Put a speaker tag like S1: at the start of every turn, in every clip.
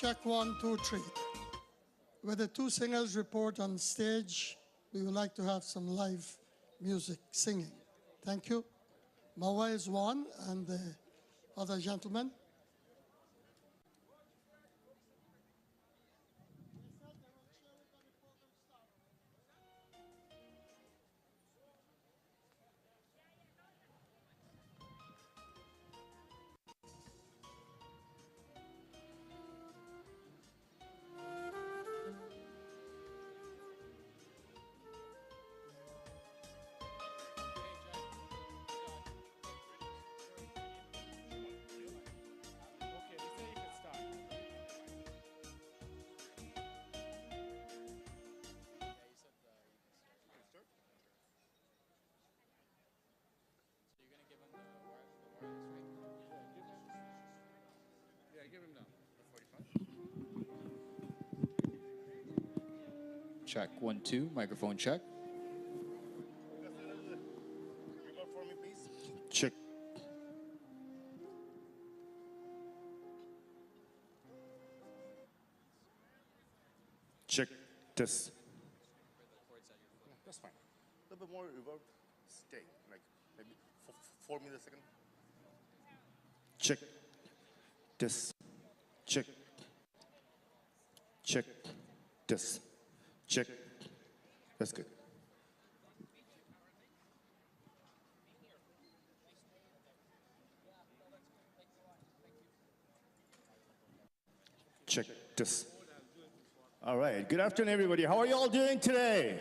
S1: Check 1, 2, 3. With the two singers report on stage, we would like to have some live music, singing. Thank you. Mawa is one, and the other gentleman.
S2: Check 1, 2, microphone check.
S3: Check. Check this.
S4: Yeah, that's fine. A little bit more reverb. Stay, like maybe 4 milliseconds.
S3: Check this. Check. Check this. Check. That's good. Check this.
S4: All right. Good afternoon, everybody. How are you all doing today?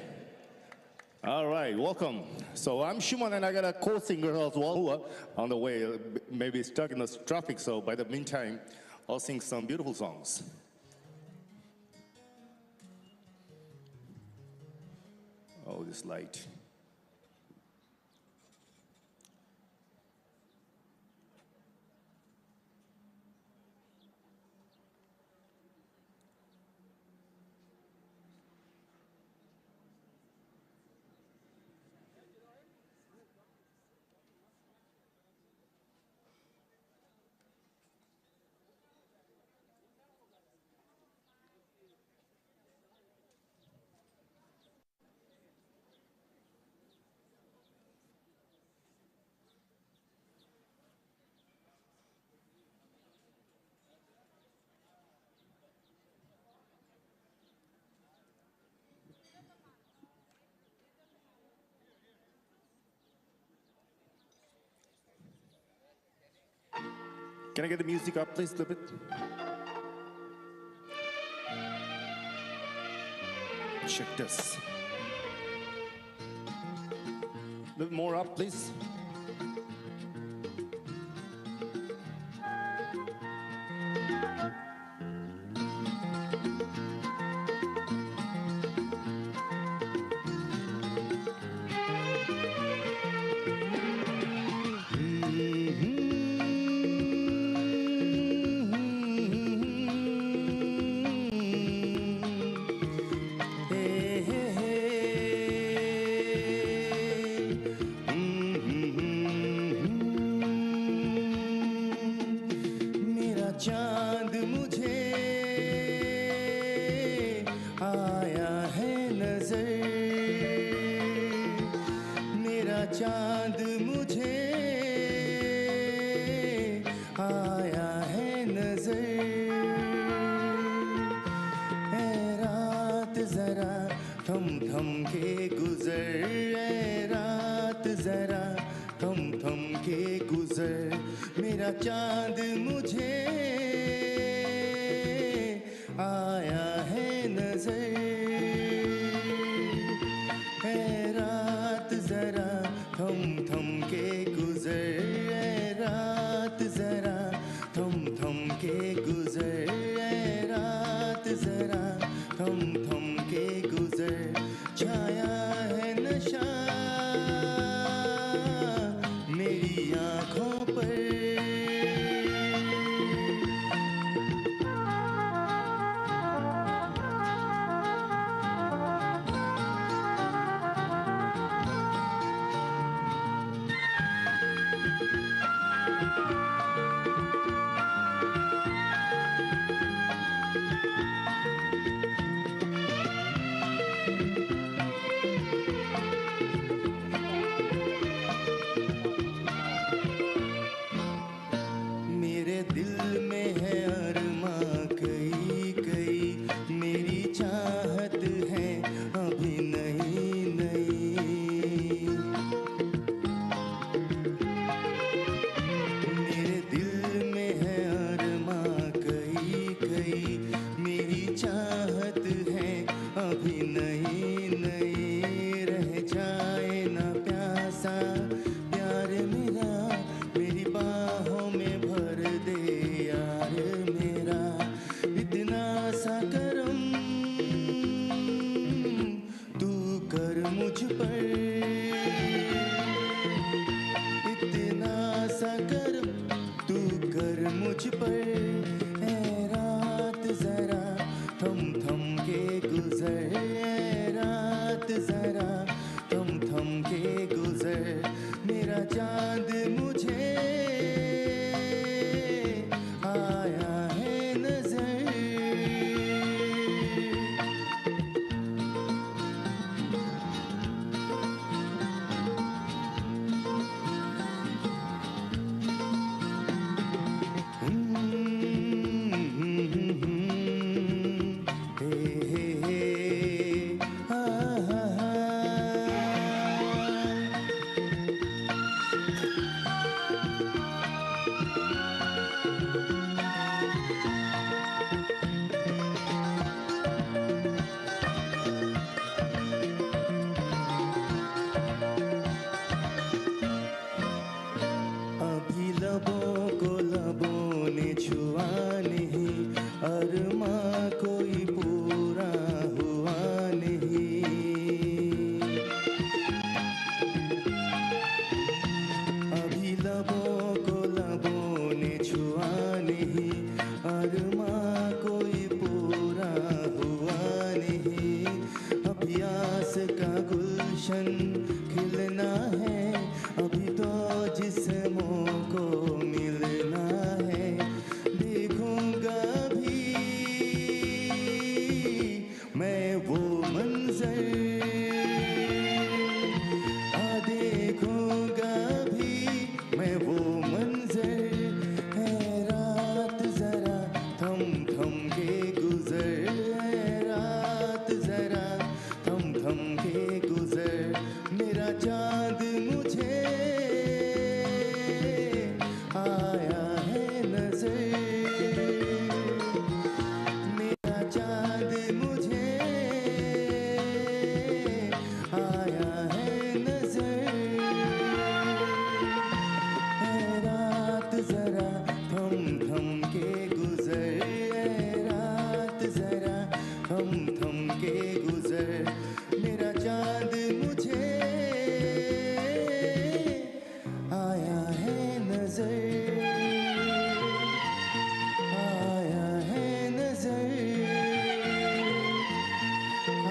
S4: All right. Welcome. So I'm Shuman, and I got a co-singer as well who are on the way, maybe stuck in the traffic. So by the meantime, I'll sing some beautiful songs. Oh, this light. Can I get the music up, please, a little bit? Check this. A little more up, please.
S5: कोई पूरा हुआ नहीं। अभी लबों को लबों ने छुआ नहीं, अरमा कोई पूरा हुआ नहीं। अभी आस का गुलशन खिलना है, अभी तो जिस्मों को मिलना है। देखूंगा भी मैं वो मंजर, देखूंगा भी मैं वो मंजर। है रात जरा थम थम के गुजर, है रात जरा थम थम के गुजर। मेरा चाँद मुझे आया है नजर, मेरा चाँद मुझे आया है नजर। है रात जरा थम थम के गुजर, है रात जरा थम थम के गुजर। मेरा चाँद मुझे आया है नजर, आया है नजर,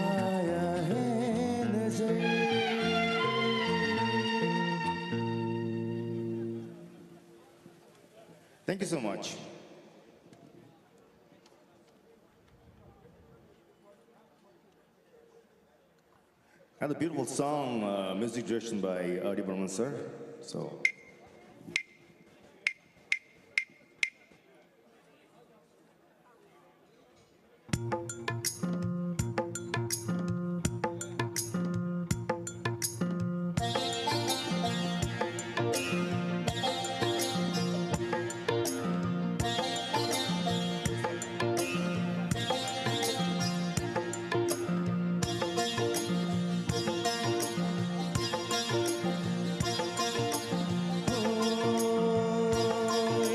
S5: आया है नजर।
S4: Thank you so much. And a beautiful song, music direction by Edinburgh, sir. So.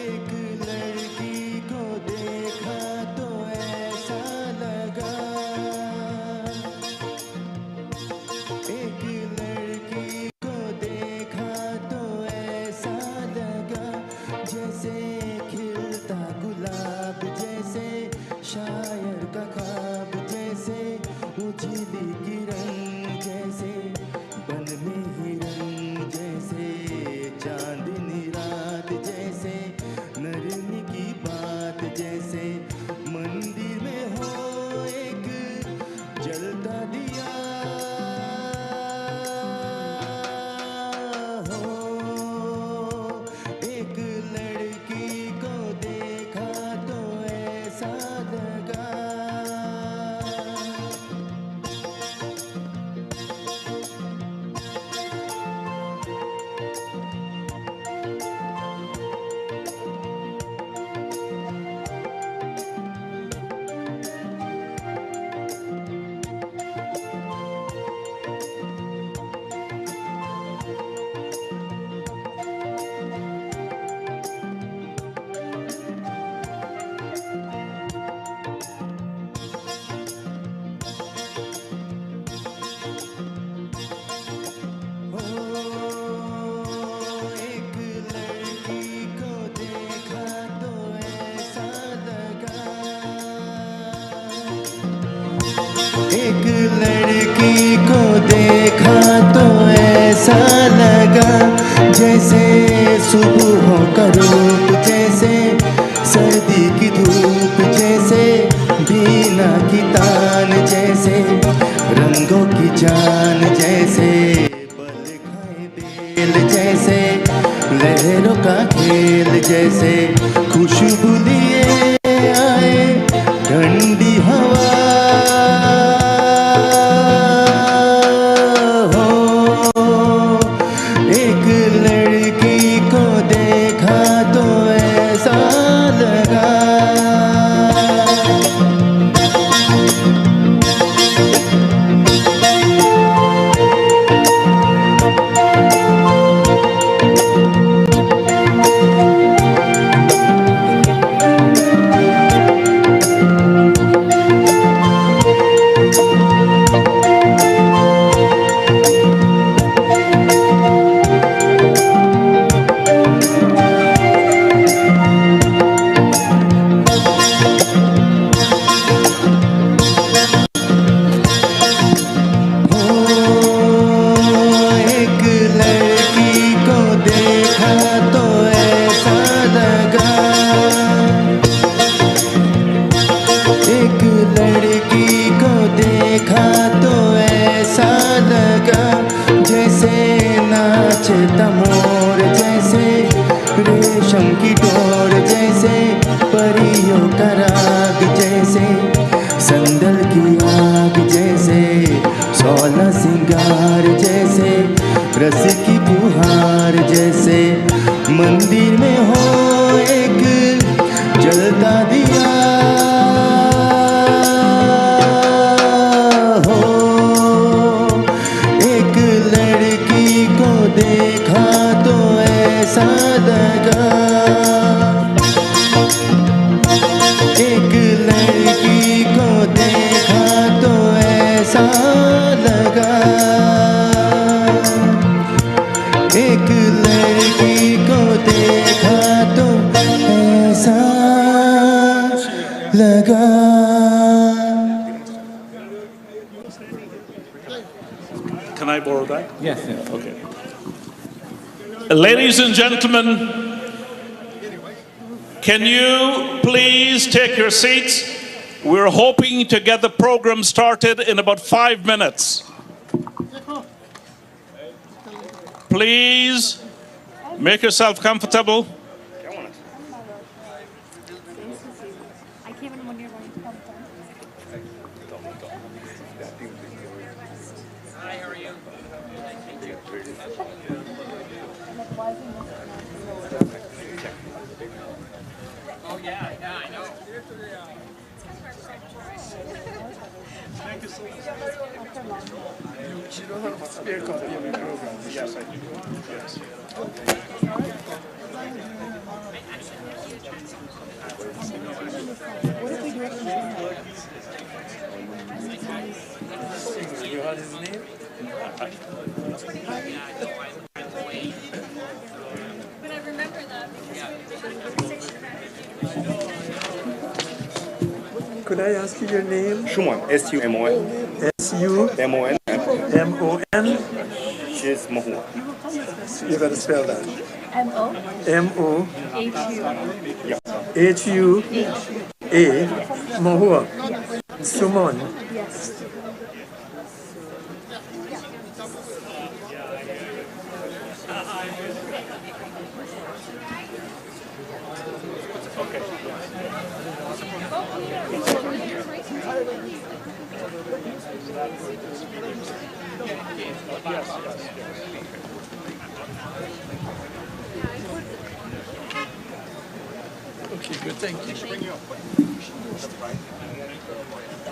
S5: एक लड़की को देखा तो ऐसा लगा, एक लड़की को देखा तो ऐसा लगा। जैसे खिलता गुलाब, जैसे शायर का ख्वाब, जैसे उजली किरण, जैसे बन में हिरन, जैसे चांदनी रात, जैसे नरमी की बात, जैसे मंदिर में हो एक जलता दिया हो। एक लड़की को देखा तो ऐसा लगा। एक लड़की को देखा तो ऐसा लगा, एक लड़की को देखा तो ऐसा लगा। जैसे सुबह का रूप, जैसे सर्दी की धूप, जैसे बीना की तान, जैसे रंगों की जान, जैसे बल खाए बेल, जैसे लहरों का खेल, जैसे खुशबू लिए आए ठंडी हवा हो। एक लड़की को देखा तो ऐसा लगा।
S6: Can I borrow that?
S5: Yes, sir.
S6: Okay. Ladies and gentlemen, can you please take your seats? We're hoping to get the program started in about 5 minutes. Please make yourself comfortable.
S7: I came in when you're going to come from.
S8: Hi, how are you? Oh yeah, I know.
S6: Thank you so much. You don't have a spare copy of your program? Yes, I do. Yes.
S7: What if we do it in German?
S6: You had his name?
S7: But I remember that
S9: Could I ask you your name?
S3: Shumon, S-U-M-O-N.
S9: S-U-M-O-N.
S3: M-O-N. She's Mahua.
S9: You gotta spell that.
S7: M-O
S9: M-O-H-U-A.
S7: H-U.
S9: Mahua. Sumon.
S7: Yes.
S6: Okay, good, thank you.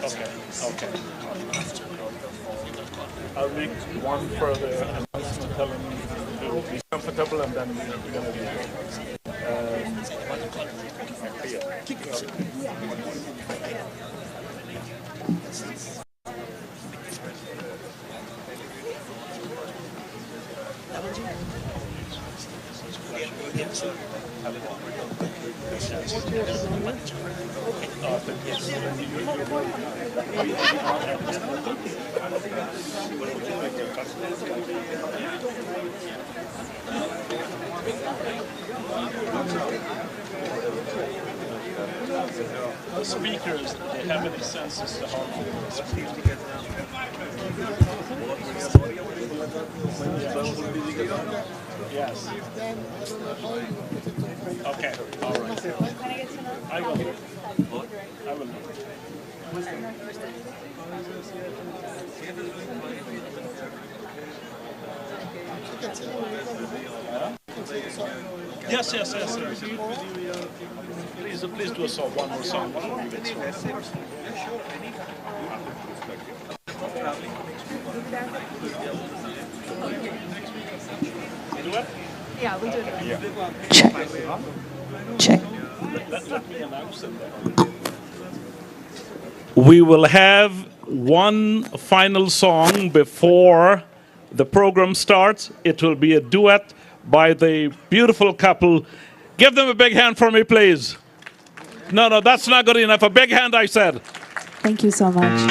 S6: Okay, okay. I'll make one further announcement telling you to be comfortable and then we're going to do it. The speakers, they have any sense as to how to speak. Yes. Okay, all right. I will. I will. Yes, yes, yes, yes. Please do a song, one more song. Do it?
S7: Yeah, we do it.
S10: Check. Check.
S6: Let me announce it. We will have one final song before the program starts. It will be a duet by the beautiful couple. Give them a big hand for me, please. No, that's not good enough. A big hand, I said.
S10: Thank you so much.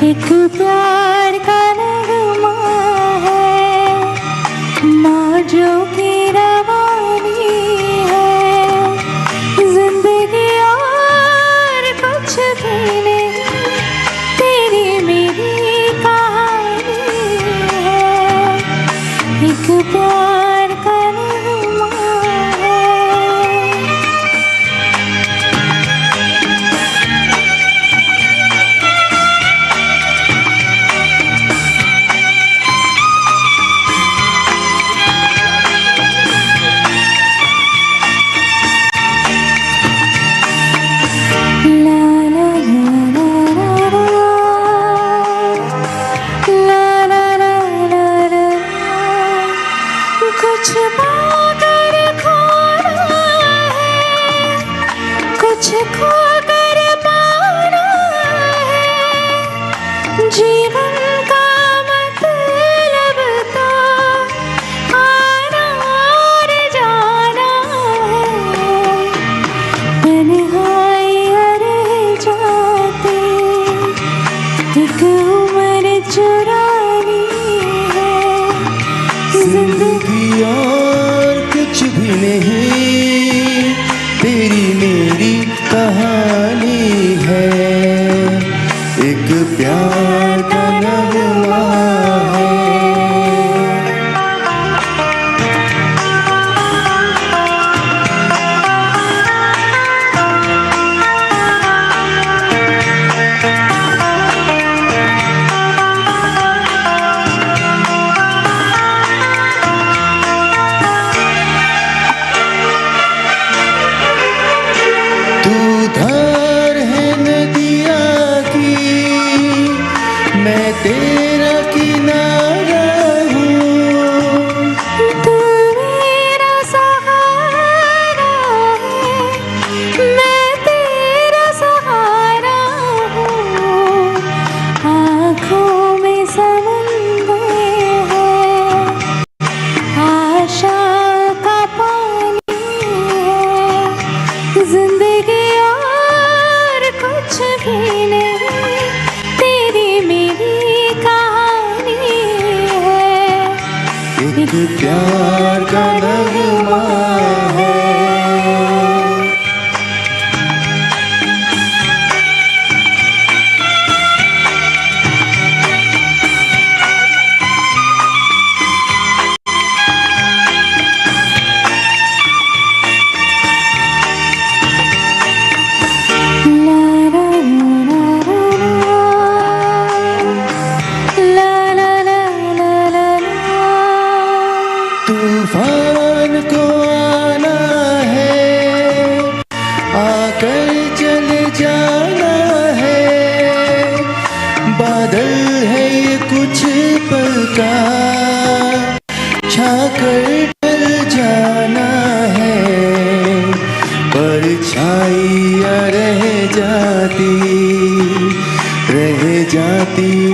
S7: एक प्यार
S11: कुछ पाकर खोना है, कुछ खोकर पाना है। जीवन का मतलब तो आना और जाना है। तन्हाइयाँ रह जाते, एक उम्र चुरानी है।
S5: जिंदगी और कुछ भी नहीं, तेरी मेरी कहानी है। एक प्यार का नगमा है। तू धार है नदिया की, मैं तेरा किनारा हूँ।
S11: तू मेरा सहारा है, मैं तेरा सहारा हूँ। आँखों में समुंदर है, आशा का पानी है। जिंदगी और कुछ भी नहीं, तेरी मेरी कहानी है।
S5: एक प्यार का नगमा है। तूफान को आना है, आकर चले जाना है। बादल है ये कुछ पल का, छाकर टल जाना है। परछाइयाँ रह जाती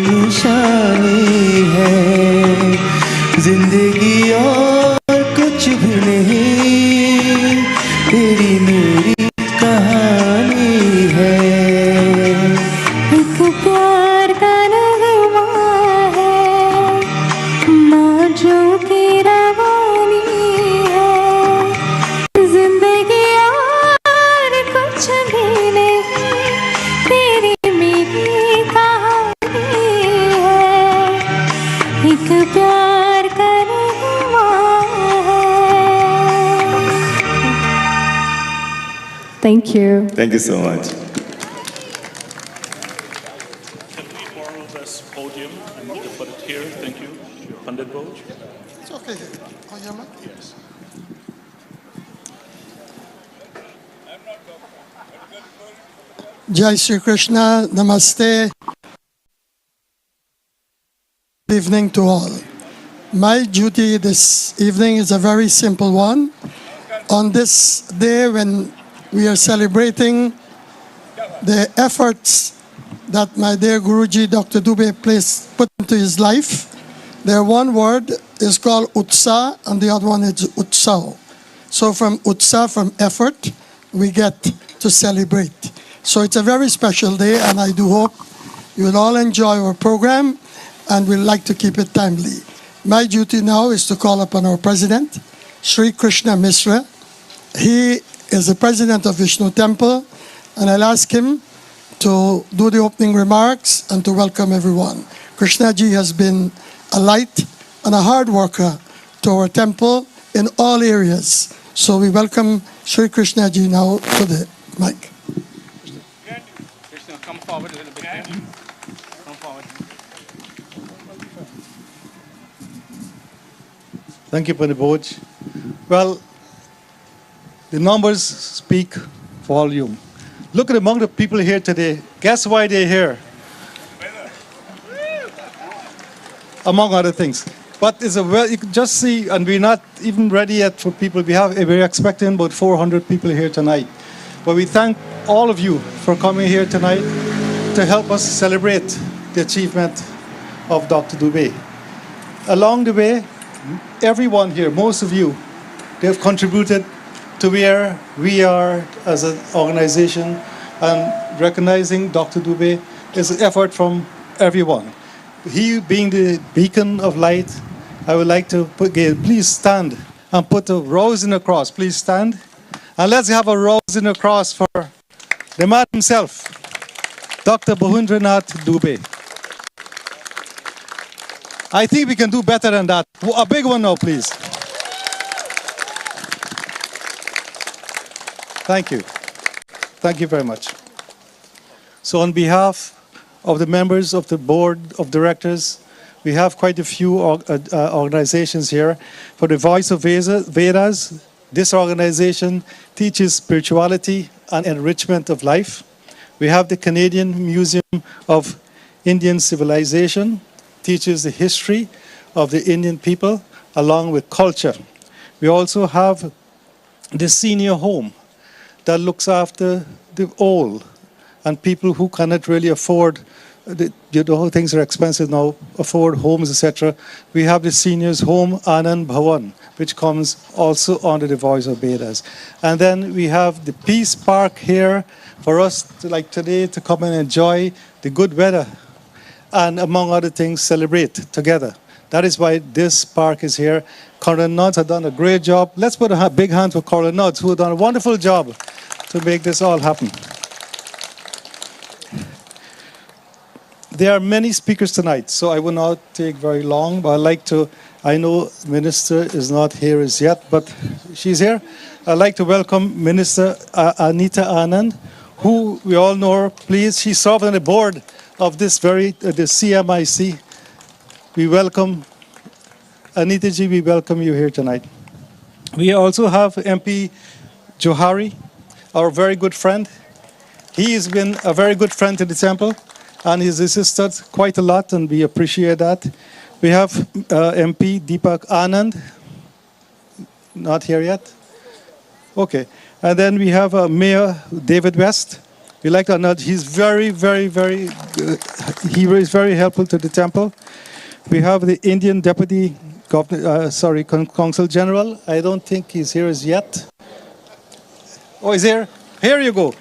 S5: निशानी है। जिंदगी और कुछ भी नहीं, तेरी मेरी कहानी है।
S11: एक प्यार का नगमा है, मौजों की रवानी है। जिंदगी और कुछ भी नहीं, तेरी मेरी कहानी है। एक प्यार का नगमा है।
S10: Thank you.
S3: Thank you so much.
S6: Can we borrow this podium and put it here? Thank you. Pandit Boj.
S1: It's okay. Oyama?
S6: Yes.
S1: Jai Sri Krishna, Namaste. Good evening to all. My duty this evening is a very simple one. On this day when we are celebrating the efforts that my dear Guruji Dr. Doobay put into his life, their one word is called Utsa and the other one is Utsaho. So from Utsa, from effort, we get to celebrate. So it's a very special day and I do hope you will all enjoy our program and we'll like to keep it timely. My duty now is to call upon our president, Sri Krishna Misra. He is the president of Vishnu Temple and I'll ask him to do the opening remarks and to welcome everyone. Krishna ji has been a light and a hard worker to our temple in all areas. So we welcome Sri Krishna ji now to the mic.
S8: Krishna, come forward a little bit. Come forward.
S12: Thank you, Pandit Boj. Well, the numbers speak volume. Look at among the people here today. Guess why they're here? Among other things. But it's you can just see, and we're not even ready yet for people. We're expecting about 400 people here tonight. But we thank all of you for coming here tonight to help us celebrate the achievement of Dr. Doobay. Along the way, everyone here, most of you, they have contributed to where we are as an organization, and recognizing Dr. Doobay is an effort from everyone. He being the beacon of light, I would like to please stand and put a rose in the cross. Please stand. And let's have a rose in the cross for the man himself, Dr. Budhendranauth Doobay. I think we can do better than that. A big one now, please. Thank you. Thank you very much. So on behalf of the members of the board of directors, we have quite a few organizations here. For the Voice of Vedas, this organization teaches spirituality and enrichment of life. We have the Canadian Museum of Indian Civilization, teaches the history of the Indian people along with culture. We also have the senior home that looks after the old and people who cannot really afford, things are expensive now, afford homes, etc. We have the seniors home, Anand Bhavan, which comes also under the Voice of Vedas. And then we have the Peace Park here for us, like today, to come and enjoy the good weather and, among other things, celebrate together. That is why this park is here. Colonel Nodds have done a great job. Let's put a big hand for Colonel Nodds, who have done a wonderful job to make this all happen. There are many speakers tonight, so I will not take very long, but I'd like to, I know Minister is not here as yet, but she's here. I'd like to welcome Minister Anita Anand, who we all know her. Please, she served on the board of this the CMIC. We welcome, Anita ji, we welcome you here tonight. We also have MP Johari, our very good friend. He has been a very good friend to the temple, and he's assisted quite a lot, and we appreciate that. We have MP Deepak Anand, not here yet. Okay, and then we have Mayor David West. We like to acknowledge he's very, very, very, he is very helpful to the temple. We have the Indian Deputy Governor, Consul General. I don't think he's here as yet. Oh, he's here? Here you go.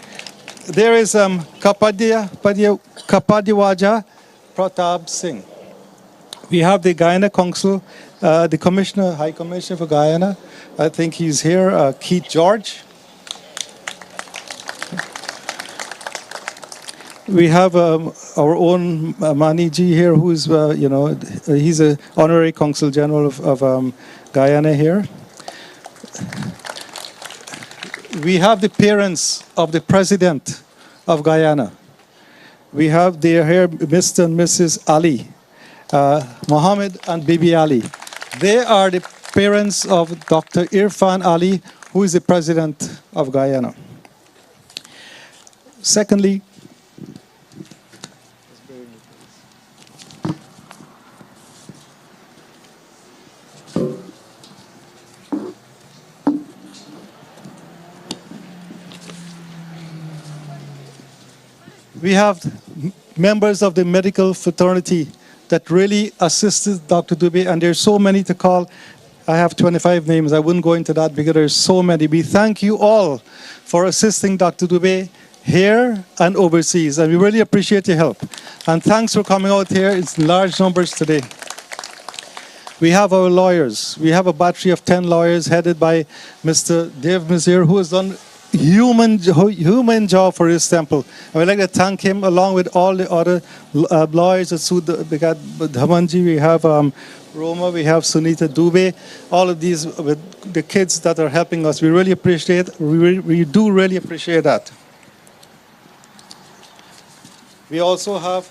S12: There is Kapadiwaja Pratap Singh. We have the Guyana Consul, the Commissioner, High Commissioner for Guyana. I think he's here, Keith George. We have our own Mani ji here, who's, he's an honorary Consul General of Guyana here. We have the parents of the President of Guyana. We have there here Mr. and Mrs. Ali, Mohammed and Bibi Ali. They are the parents of Dr. Irfan Ali, who is the President of Guyana. Secondly, we have members of the medical fraternity that really assisted Dr. Doobay, and there's so many to call. I have 25 names. I wouldn't go into that because there's so many. We thank you all for assisting Dr. Doobay here and overseas, and we really appreciate your help. And thanks for coming out here. It's in large numbers today. We have our lawyers. We have a battery of 10 lawyers headed by Mr. Dave Mazir, who has done human job for his temple. I would like to thank him along with all the other lawyers at Dhamanji. We have Roma, we have Sunita Doobay, all of these with the kids that are helping us. We really appreciate, we do really appreciate that. We also have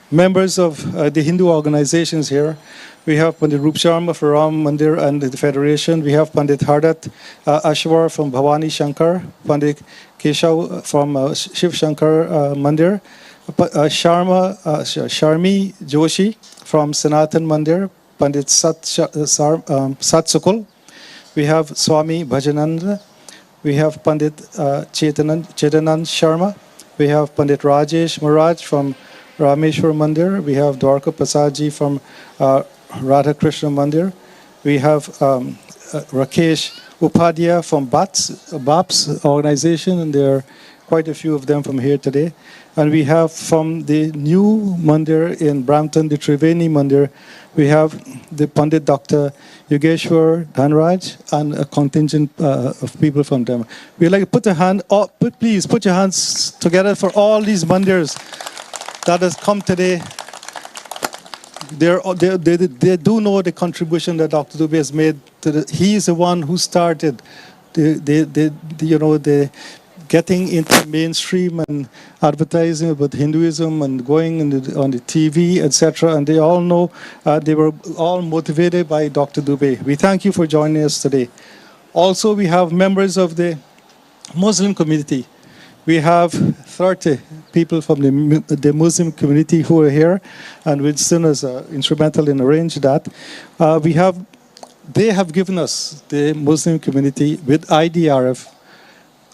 S12: members of the Hindu organizations here. We have Pandit Rup Sharma for Ram Mandir and the Federation. We have Pandit Hardat Ashwar from Bhavani Shankar, Pandit Keshav from Shiv Shankar Mandir, Sharmi Joshi from Sanatan Mandir, Pandit Satsukul. We have Swami Bhajananda. We have Pandit Chetanand Sharma. We have Pandit Rajesh Maharaj from Rameshwar Mandir. We have Dwarka Prasadji from Radha Krishna Mandir. We have Rakesh Upadhyaya from BAPS organization, and there are quite a few of them from here today. And we have from the new Mandir in Brampton, the Triveni Mandir, we have the Pandit Dr. Yogeshwar Dhanraj and a contingent of people from them. We'd like to put a hand, please put your hands together for all these Mandirs that has come today. They do know the contribution that Dr. Doobay has made. He is the one who started the getting into mainstream and advertising about Hinduism and going on the TV, etc. And they all know they were all motivated by Dr. Doobay. We thank you for joining us today. Also, we have members of the Muslim community. We have 30 people from the Muslim community who are here, and Winston is instrumental in arranging that. They have given us, the Muslim community, with IDRF,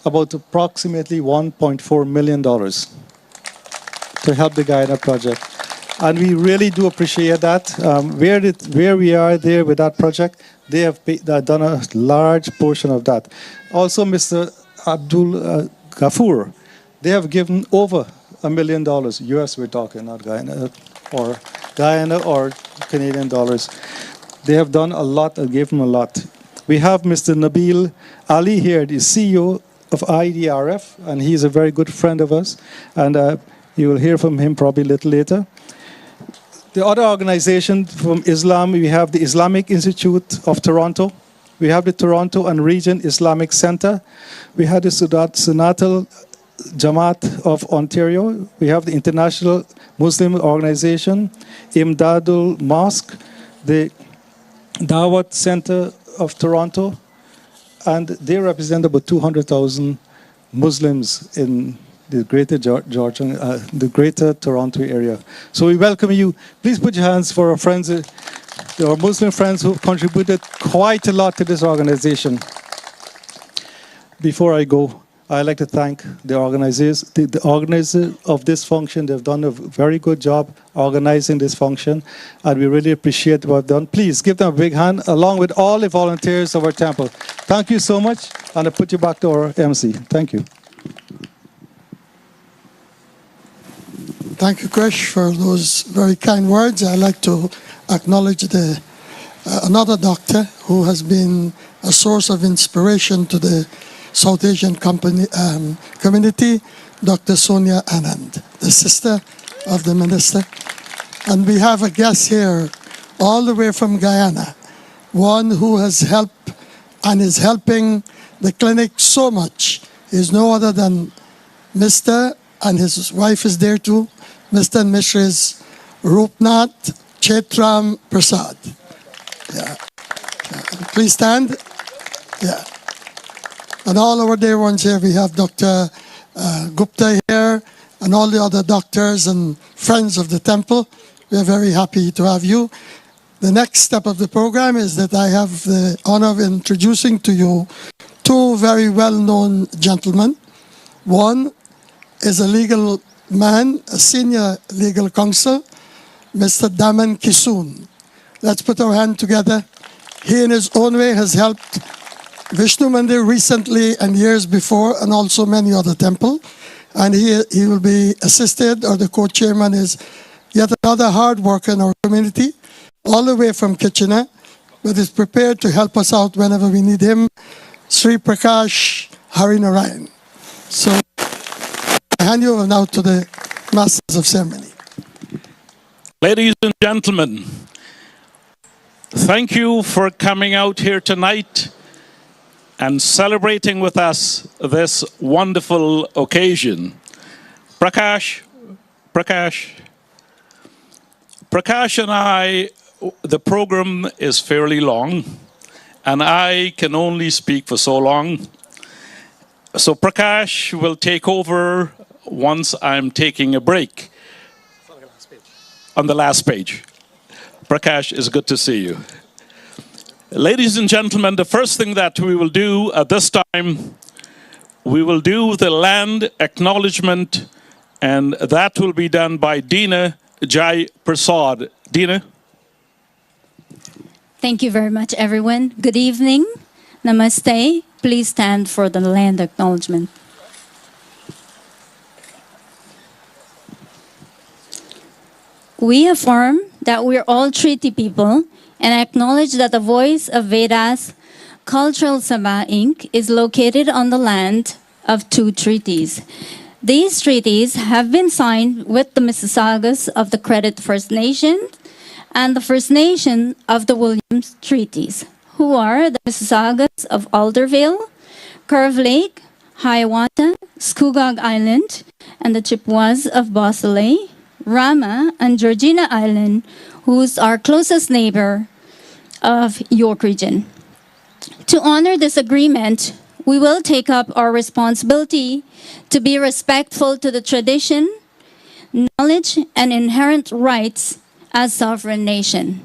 S12: about approximately $1.4 million to help the Guyana project. And we really do appreciate that. Where we are there with that project, they have done a large portion of that. Also, Mr. Abdul Ghafoor, they have given over $1 million, US we're talking, not Guyana or Canadian dollars. They have done a lot and gave them a lot. We have Mr. Nabil Ali here, the CEO of IDRF, and he's a very good friend of us, and you will hear from him probably a little later. The other organization from Islam, we have the Islamic Institute of Toronto. We have the Toronto and Region Islamic Center. We have the Sunatal Jamaat of Ontario. We have the International Muslim Organization, Imdadul Mosque, the Dawat Center of Toronto, and they represent about 200,000 Muslims in the greater Georgetown, the greater Toronto area. So we welcome you. Please put your hands for our friends, our Muslim friends who contributed quite a lot to this organization. Before I go, I'd like to thank the organizers. The organizers of this function, they've done a very good job organizing this function, and we really appreciate what they've done. Please give them a big hand, along with all the volunteers of our temple. Thank you so much, and I put you back to our MC. Thank you.
S1: Thank you, Krish, for those very kind words. I'd like to acknowledge another doctor who has been a source of inspiration to the South Asian community, Dr. Sonia Anand, the sister of the minister. And we have a guest here all the way from Guyana, one who has helped and is helping the clinic so much. Is no other than Mr. and his wife is there too, Mr. and Mrs. Rupnath Chetram Prasad. Yeah. Please stand. Yeah. And all our dear ones here, we have Dr. Gupta here, and all the other doctors and friends of the temple. We are very happy to have you. The next step of the program is that I have the honor of introducing to you two very well-known gentlemen. One is a legal man, a senior legal counsel, Mr. Daman Kisoon. Let's put our hand together. He in his own way has helped Vishnu Mandir recently and years before, and also many other temples. And he will be assisted, or the co-chairman is yet another hard worker in our community, all the way from Kitchener, but is prepared to help us out whenever we need him, Sri Prakash Harinarayan. So I hand you over now to the masters of ceremony.
S6: Ladies and gentlemen, thank you for coming out here tonight and celebrating with us this wonderful occasion. Prakash and I, the program is fairly long, and I can only speak for so long. So Prakash will take over once I'm taking a break. On the last page. Prakash, it's good to see you. Ladies and gentlemen, the first thing that we will do at this time, we will do the land acknowledgement, and that will be done by Dina Jai Prasad. Dina?
S13: Thank you very much, everyone. Good evening. Namaste. Please stand for the land acknowledgement. We affirm that we're all treaty people and acknowledge that the voice of Vedas Cultural Sabha Inc. is located on the land of 2 treaties. These treaties have been signed with the Mississaugas of the Credit First Nation and the First Nation of the Williams Treaties, who are the Mississaugas of Alderville, Curve Lake, Hiawatha, Scugog Island, and the Chippewas of Bosselay, Rama, and Georgina Island, who's our closest neighbor of York Region. To honor this agreement, we will take up our responsibility to be respectful to the tradition, knowledge, and inherent rights as sovereign nation.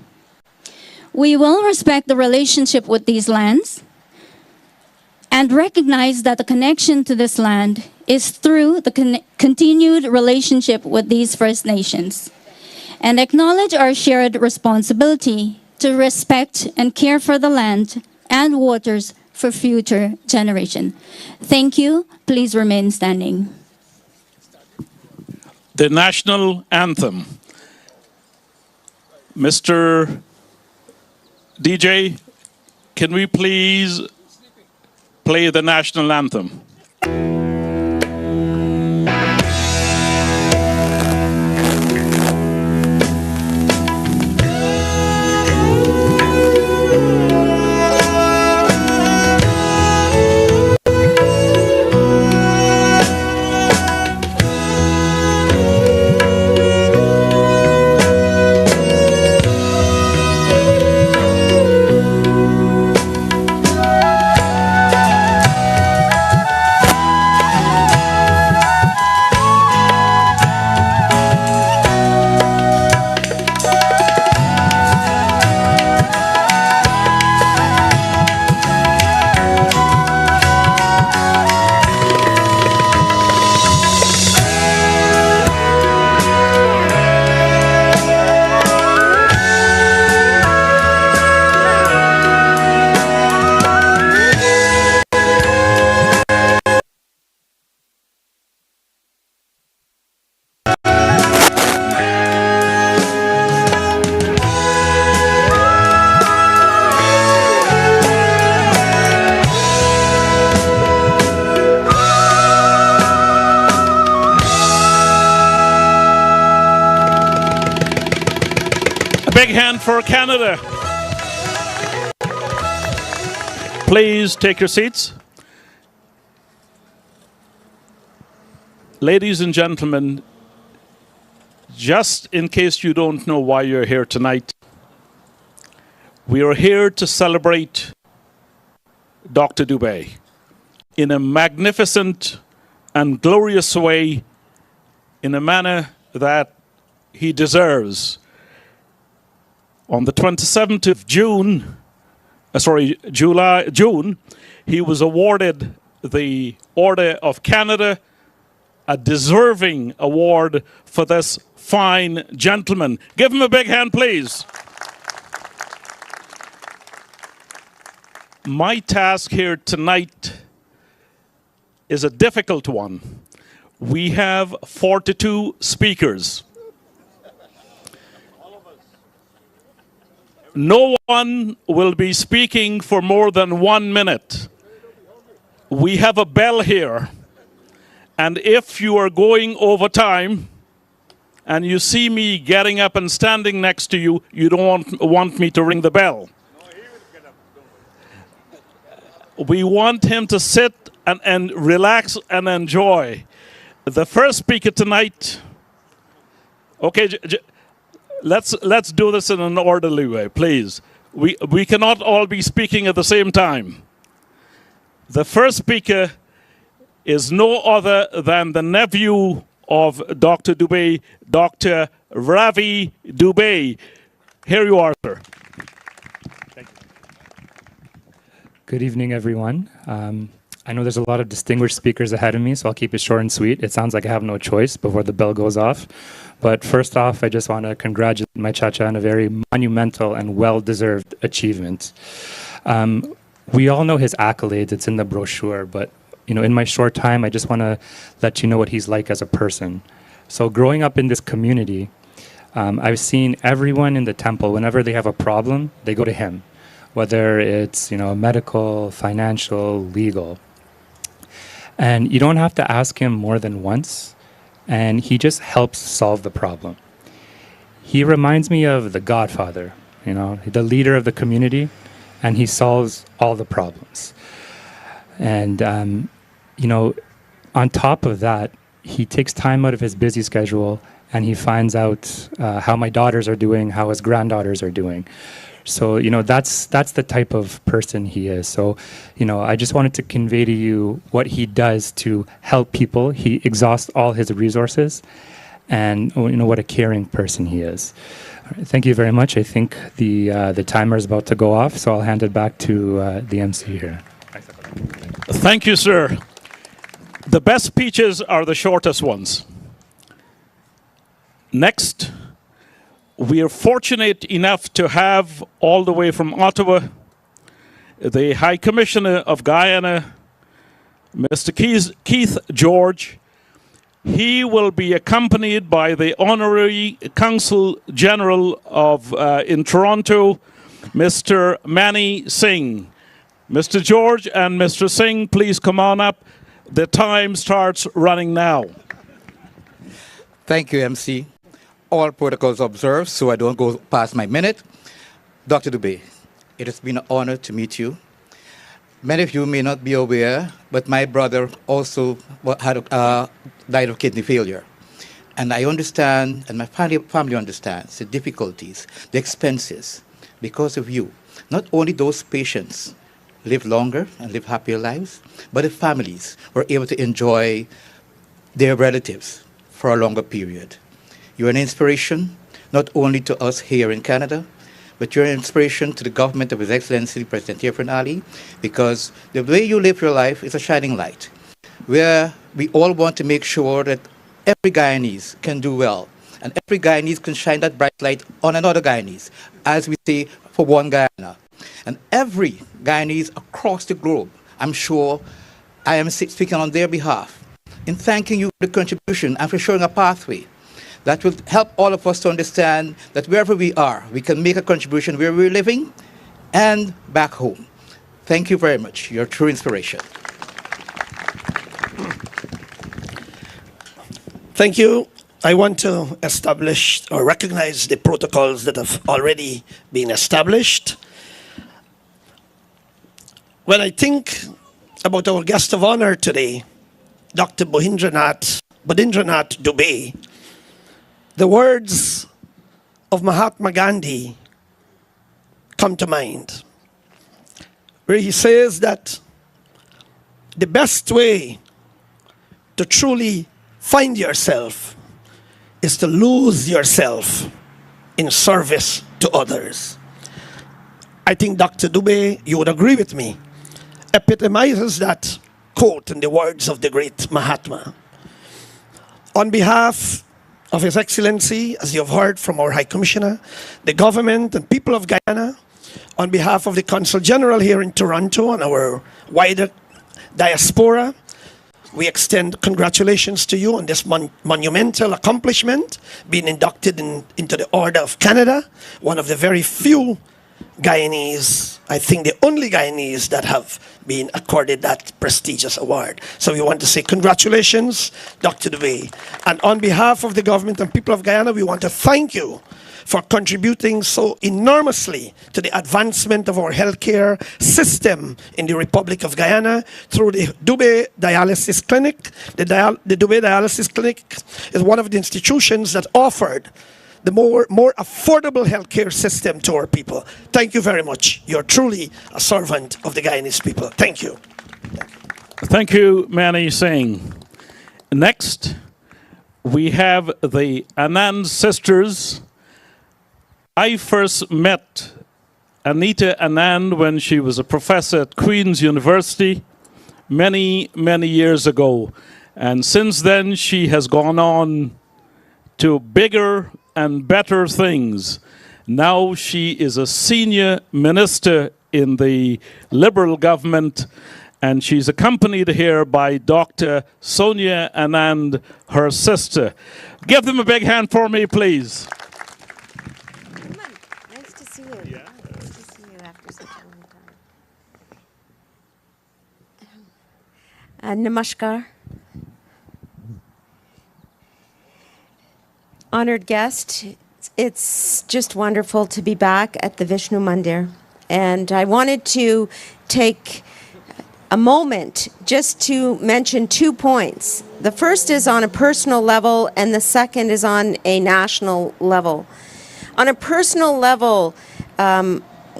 S13: We will respect the relationship with these lands and recognize that the connection to this land is through the continued relationship with these First Nations, and acknowledge our shared responsibility to respect and care for the land and waters for future generation. Thank you. Please remain standing.
S6: The national anthem. Mr. DJ, can we please play the national anthem? Big hand for Canada. Please take your seats. Ladies and gentlemen, just in case you don't know why you're here tonight, we are here to celebrate Dr. Doobay in a magnificent and glorious way, in a manner that he deserves. On the 27th of June, he was awarded the Order of Canada, a deserving award for this fine gentleman. Give him a big hand, please. My task here tonight is a difficult one. We have 42 speakers. No one will be speaking for more than 1 minute. We have a bell here, and if you are going over time and you see me getting up and standing next to you, you don't want me to ring the bell. We want him to sit and relax and enjoy. The first speaker tonight, okay, let's do this in an orderly way, please. We cannot all be speaking at the same time. The first speaker is no other than the nephew of Dr. Doobay, Dr. Ravi Doobay. Here you are, sir.
S14: Good evening, everyone. I know there's a lot of distinguished speakers ahead of me, so I'll keep it short and sweet. It sounds like I have no choice before the bell goes off. But first off, I just want to congratulate my Chacha on a very monumental and well-deserved achievement. We all know his accolades. It's in the brochure. But in my short time, I just want to let you know what he's like as a person. So growing up in this community, I've seen everyone in the temple, whenever they have a problem, they go to him. Whether it's medical, financial, legal. And you don't have to ask him more than once, and he just helps solve the problem. He reminds me of the Godfather, the leader of the community, and he solves all the problems. And, on top of that, he takes time out of his busy schedule, and he finds out how my daughters are doing, how his granddaughters are doing. So, that's the type of person he is. So, I just wanted to convey to you what he does to help people. He exhausts all his resources, and what a caring person he is. All right, thank you very much. I think the timer is about to go off, so I'll hand it back to the MC here.
S6: Thank you, sir. The best speeches are the shortest ones. Next. We are fortunate enough to have, all the way from Ottawa, the High Commissioner of Guyana, Mr. Keith George. He will be accompanied by the Honorary Consul General in Toronto, Mr. Mani Singh. Mr. George and Mr. Singh, please come on up. The time starts running now.
S15: Thank you, MC. All protocols observed, so I don't go past my minute. Dr. Doobay, it has been an honor to meet you. Many of you may not be aware, but my brother also died of kidney failure. And I understand, and my family understands, the difficulties, the expenses, because of you. Not only those patients live longer and live happier lives, but the families were able to enjoy their relatives for a longer period. You're an inspiration, not only to us here in Canada, but you're an inspiration to the government of His Excellency President Irfan Ali, because the way you live your life is a shining light, where we all want to make sure that every Guyanese can do well, and every Guyanese can shine that bright light on another Guyanese, as we say, for one Guyana. And every Guyanese across the globe, I'm sure I am speaking on their behalf, in thanking you for the contribution and for showing a pathway that will help all of us to understand that wherever we are, we can make a contribution where we're living and back home. Thank you very much. You're a true inspiration.
S16: Thank you. I want to establish or recognize the protocols that have already been established. When I think about our guest of honor today, Dr. Budhendranauth Doobay, the words of Mahatma Gandhi come to mind, where he says that the best way to truly find yourself is to lose yourself in service to others. I think Dr. Doobay, you would agree with me, epitomizes that quote in the words of the great Mahatma. On behalf of His Excellency, as you have heard from our High Commissioner, the government and people of Guyana, on behalf of the Consul General here in Toronto and our wider diaspora, we extend congratulations to you on this monumental accomplishment, being inducted into the Order of Canada, one of the very few Guyanese, I think the only Guyanese that have been accorded that prestigious award. So we want to say congratulations, Dr. Doobay. And on behalf of the government and people of Guyana, we want to thank you for contributing so enormously to the advancement of our healthcare system in the Republic of Guyana through the Doobay Dialysis Clinic. The Doobay Dialysis Clinic is one of the institutions that offered the more affordable healthcare system to our people. Thank you very much. You're truly a servant of the Guyanese people. Thank you.
S6: Thank you, Mani Singh. Next, we have the Anand sisters, I first met Anita Anand when she was a professor at Queen's University many, many years ago. And since then, she has gone on to bigger and better things. Now she is a senior minister in the Liberal government, and she's accompanied here by Dr. Sonia Anand, her sister. Give them a big hand for me, please.
S17: Nice to see you. Yeah. Nice to see you after such a long time. Namaskar. Honored guest, it's just wonderful to be back at the Vishnu Mandir. And I wanted to take a moment just to mention 2 points. The first is on a personal level, and the second is on a national level. On a personal level,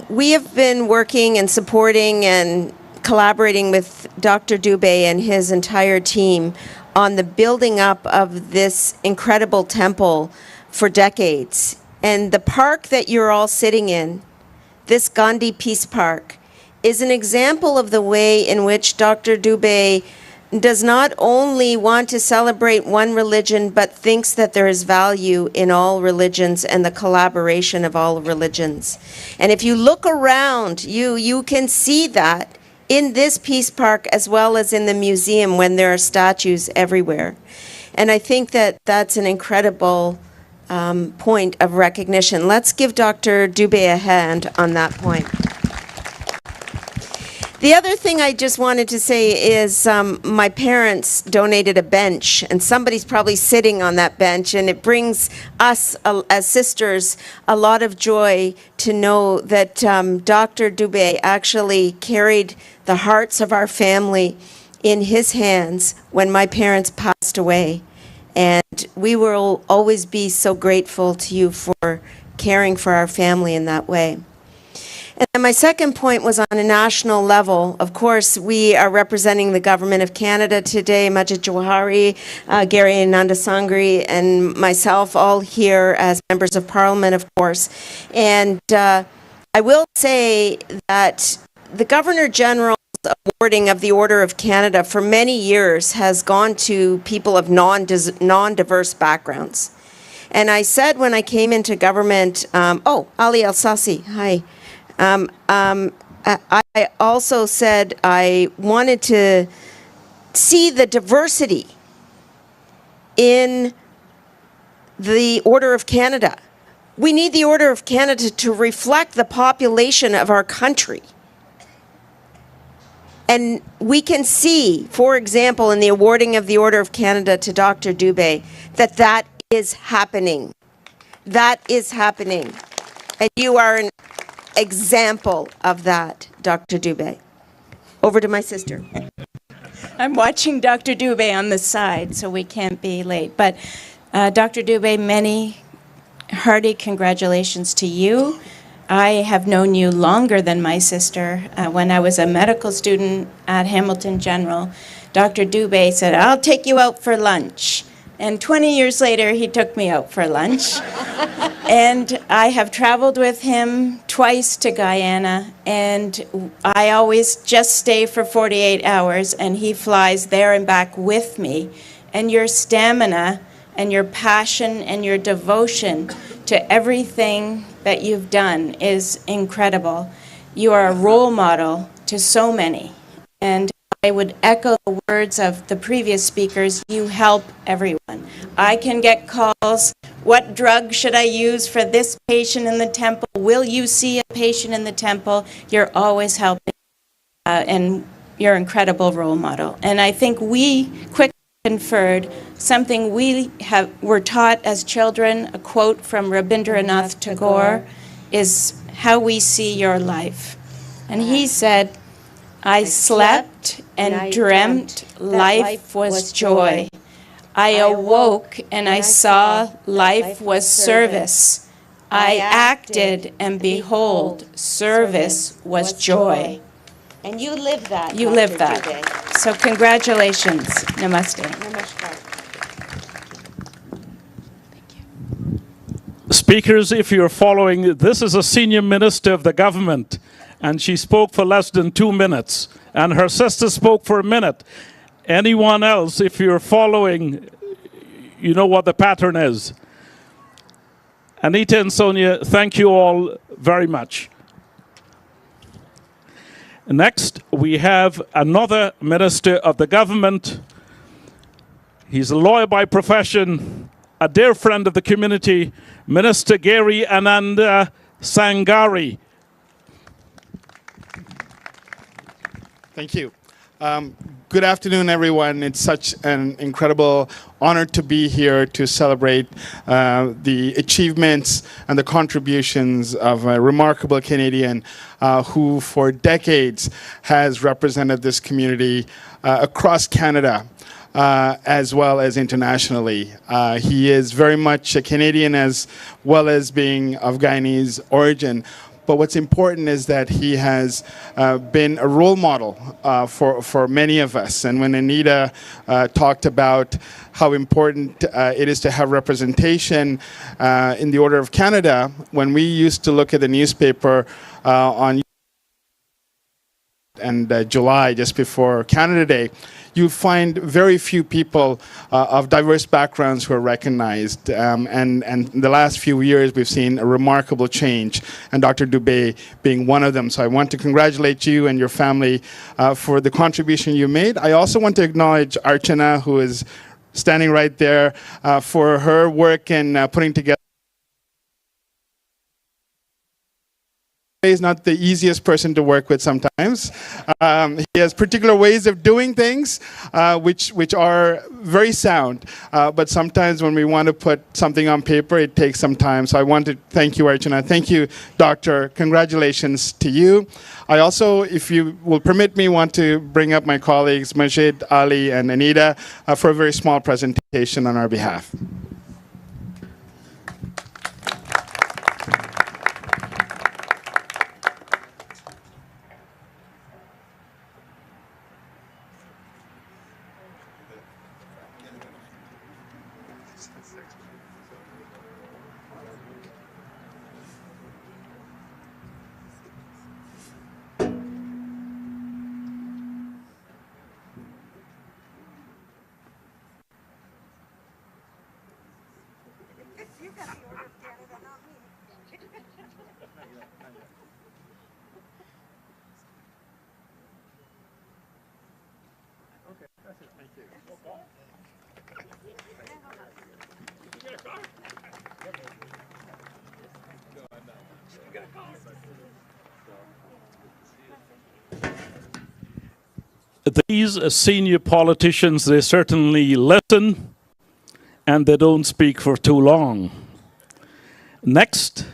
S17: we have been working and supporting and collaborating with Dr. Doobay and his entire team on the building up of this incredible temple for decades. And the park that you're all sitting in, this Gandhi Peace Park, is an example of the way in which Dr. Doobay does not only want to celebrate one religion, but thinks that there is value in all religions and the collaboration of all religions. And if you look around, you can see that in this Peace Park as well as in the museum when there are statues everywhere. And I think that that's an incredible point of recognition. Let's give Dr. Doobay a hand on that point. The other thing I just wanted to say is my parents donated a bench, and somebody's probably sitting on that bench, and it brings us as sisters a lot of joy to know that Dr. Doobay actually carried the hearts of our family in his hands when my parents passed away. And we will always be so grateful to you for caring for our family in that way. And then my second point was on a national level. Of course, we are representing the Government of Canada today, Majid Jawahari, Gary Nandasangri, and myself, all here as members of Parliament, of course. And I will say that the Governor General's awarding of the Order of Canada for many years has gone to people of non-diverse backgrounds. And I said when I came into government, Ali El-Sasi, hi. I also said I wanted to see the diversity in the Order of Canada. We need the Order of Canada to reflect the population of our country. And we can see, for example, in the awarding of the Order of Canada to Dr. Doobay, that that is happening. That is happening. And you are an example of that, Dr. Doobay. Over to my sister.
S18: I'm watching Dr. Doobay on the side, so we can't be late. But Dr. Doobay, many hearty congratulations to you. I have known you longer than my sister. When I was a medical student at Hamilton General, Dr. Doobay said, "I'll take you out for lunch." And 20 years later, he took me out for lunch. And I have traveled with him twice to Guyana, and I always just stay for 48 hours, and he flies there and back with me. And your stamina and your passion and your devotion to everything that you've done is incredible. You are a role model to so many. And I would echo the words of the previous speakers, you help everyone. I can get calls, what drug should I use for this patient in the temple? Will you see a patient in the temple? You're always helping, and you're an incredible role model. And I think we quickly conferred something we were taught as children, a quote from Rabindranath Tagore, is how we see your life. And he said, I slept and dreamt life was joy. I awoke and I saw life was service. I acted and behold, service was joy.
S17: And you live that.
S18: You live that. So congratulations. Namaste.
S17: Namaskar.
S6: Speak Speakers, if you're following, this is a senior minister of the government, and she spoke for less than 2 minutes, and her sister spoke for a minute. Anyone else, if you're following, you know what the pattern is. Anita and Sonia, thank you all very much. Next, we have another minister of the government. He's a lawyer by profession, a dear friend of the community, Minister Gary Ananda Sangari.
S19: Thank you. Good afternoon, everyone. It's such an incredible honor to be here to celebrate the achievements and the contributions of a remarkable Canadian who for decades has represented this community across Canada. As well as internationally. He is very much a Canadian as well as being of Guyanese origin. But what's important is that he has been a role model for many of us. And when Anita talked about how important it is to have representation in the Order of Canada, when we used to look at the newspaper on July, just before Canada Day, you find very few people of diverse backgrounds who are recognized. And in the last few years, we've seen a remarkable change, and Dr. Doobay being one of them. So I want to congratulate you and your family for the contribution you made. I also want to acknowledge Archana, who is standing right there, for her work in putting together. Is not the easiest person to work with sometimes. He has particular ways of doing things which are very sound, but sometimes when we want to put something on paper, it takes some time. So I want to thank you, Archana. Thank you, Doctor. Congratulations to you. I also, if you will permit me, want to bring up my colleagues, Majid, Ali, and Anita, for a very small presentation on our behalf.
S6: These senior politicians, they certainly listen and they don't speak for too long. Next,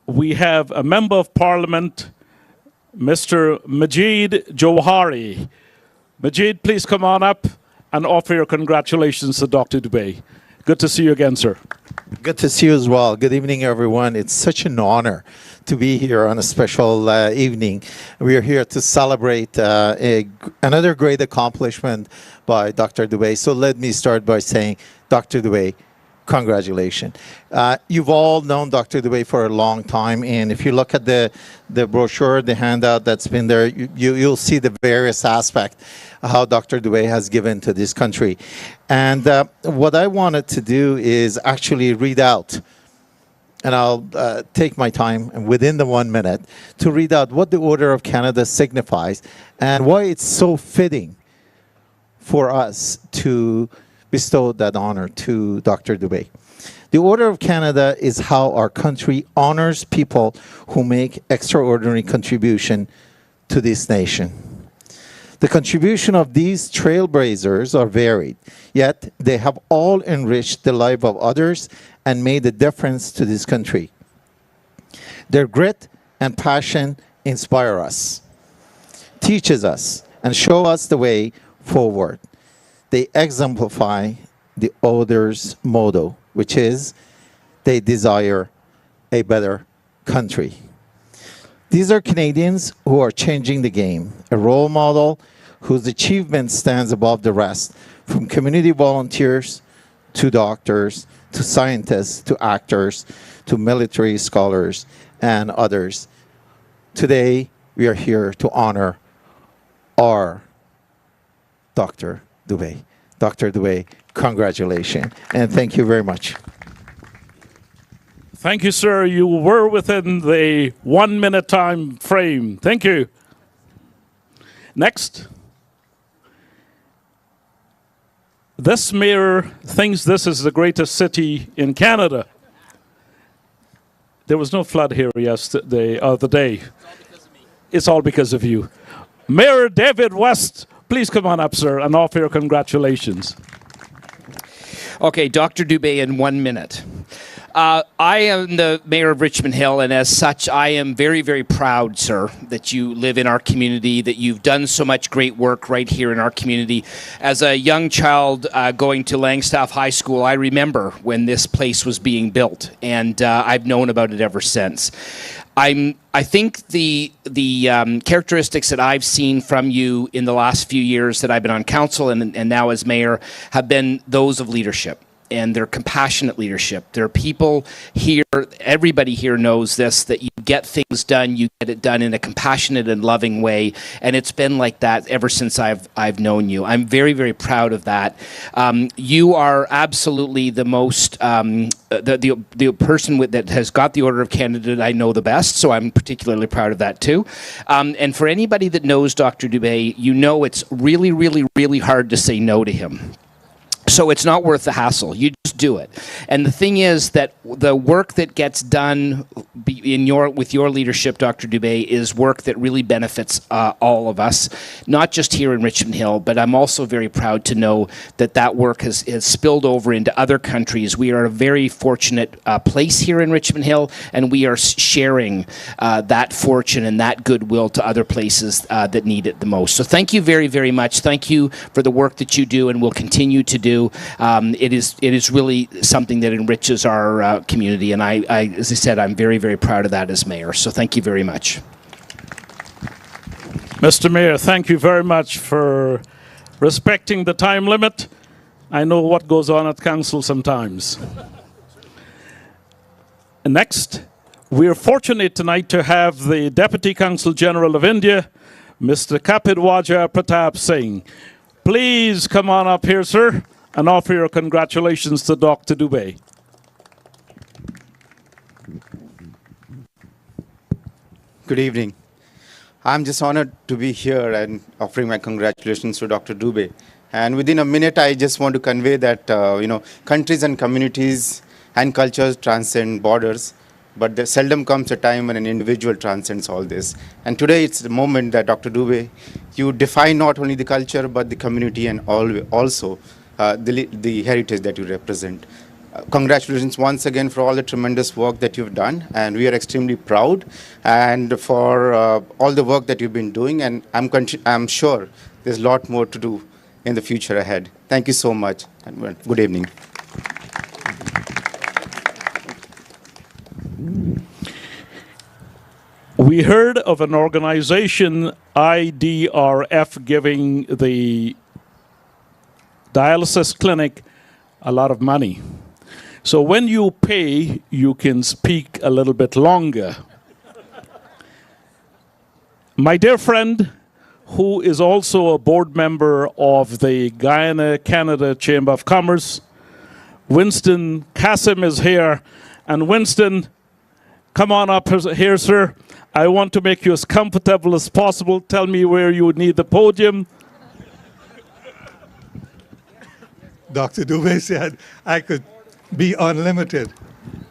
S6: we have a Member of Parliament, Mr. Majid Johari. Majid, please come on up and offer your congratulations to Dr. Doobay. Good to see you again, sir.
S20: Good to see you as well. Good evening, everyone. It's such an honor to be here on a special evening. We are here to celebrate another great accomplishment by Dr. Doobay. So let me start by saying, Dr. Doobay, congratulations. You've all known Dr. Doobay for a long time, and if you look at the brochure, the handout that's been there, you'll see the various aspects of how Dr. Doobay has given to this country. And what I wanted to do is actually read out, and I'll take my time within the 1 minute to read out what the Order of Canada signifies and why it's so fitting for us to bestow that honor to Dr. Doobay. The Order of Canada is how our country honors people who make extraordinary contribution to this nation. The contribution of these trailblazers are varied, yet they have all enriched the life of others and made a difference to this country. Their grit and passion inspire us, teaches us, and show us the way forward. They exemplify the Order's motto, which is, they desire a better country. These are Canadians who are changing the game, a role model whose achievement stands above the rest, from community volunteers to doctors, to scientists, to actors, to military scholars, and others. Today, we are here to honor our Dr. Doobay. Dr. Doobay, congratulations, and thank you very much.
S6: Thank you, sir. You were within the 1 minute time frame. Thank you. Next. This mayor thinks this is the greatest city in Canada. There was no flood here yesterday, the day. It's all because of you. Mayor David West, please come on up, sir, and offer your congratulations.
S21: Okay, Dr. Doobay in 1 minute. I am the mayor of Richmond Hill, and as such, I am very, very proud, sir, that you live in our community, that you've done so much great work right here in our community. As a young child going to Langstaff High School, I remember when this place was being built, and I've known about it ever since. I think the characteristics that I've seen from you in the last few years that I've been on council and now as mayor have been those of leadership. And they're compassionate leadership. There are people here, everybody here knows this, that you get things done, you get it done in a compassionate and loving way, and it's been like that ever since I've known you. I'm very, very proud of that. You are absolutely the most, the person that has got the Order of Canada that I know the best, so I'm particularly proud of that too. And for anybody that knows Dr. Doobay, you know it's really, really, really hard to say no to him. So it's not worth the hassle. You just do it. And the thing is that the work that gets done with your leadership, Dr. Doobay, is work that really benefits all of us, not just here in Richmond Hill, but I'm also very proud to know that that work has spilled over into other countries. We are a very fortunate place here in Richmond Hill, and we are sharing that fortune and that goodwill to other places that need it the most. So thank you very, very much. Thank you for the work that you do and will continue to do. It is really something that enriches our community, and I, as I said, I'm very, very proud of that as mayor. So thank you very much.
S6: Mr. Mayor, thank you very much for respecting the time limit. I know what goes on at council sometimes. Next, we are fortunate tonight to have the Deputy Consul General of India, Mr. Kapilwaja Pratap Singh. Please come on up here, sir, and offer your congratulations to Dr. Doobay.
S22: Good evening. I'm just honored to be here and offering my congratulations to Dr. Doobay. And within a minute, I just want to convey that, countries and communities and cultures transcend borders, but there seldom comes a time when an individual transcends all this. And today, it's the moment that Dr. Doobay, you define not only the culture, but the community and also the heritage that you represent. Congratulations once again for all the tremendous work that you've done, and we are extremely proud and for all the work that you've been doing, and I'm sure there's a lot more to do in the future ahead. Thank you so much, and good evening.
S6: We heard of an organization, IDRF, giving the dialysis clinic a lot of money. So when you pay, you can speak a little bit longer. My dear friend, who is also a board member of the Guyana, Canada Chamber of Commerce, Winston Kasim is here. And Winston, come on up here, sir. I want to make you as comfortable as possible. Tell me where you would need the podium.
S12: Dr. Doobay said I could be unlimited.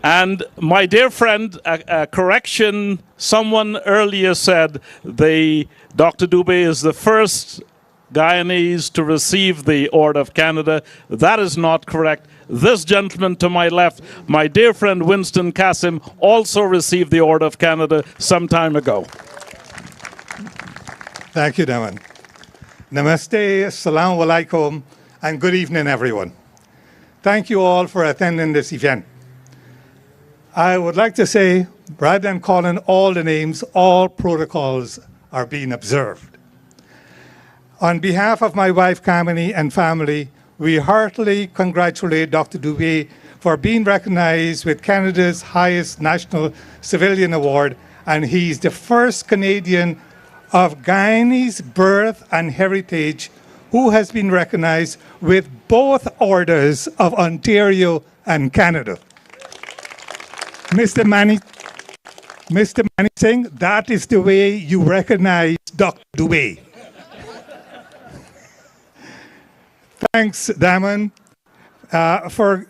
S6: And my dear friend, a correction, someone earlier said Dr. Doobay is the first Guyanese to receive the Order of Canada. That is not correct. This gentleman to my left, my dear friend Winston Kasim, also received the Order of Canada some time ago.
S12: Thank you, Daman. Namaste, assalamu alaikum, and good evening, everyone. Thank you all for attending this event. I would like to say, rather than calling all the names, all protocols are being observed. On behalf of my wife, Kamini, and family, we heartily congratulate Dr. Doobay for being recognized with Canada's highest national civilian award, and he's the first Canadian of Guyanese birth and heritage who has been recognized with both orders of Ontario and Canada. Mr. Mani Singh, that is the way you recognize Dr. Doobay. Thanks, Damon, for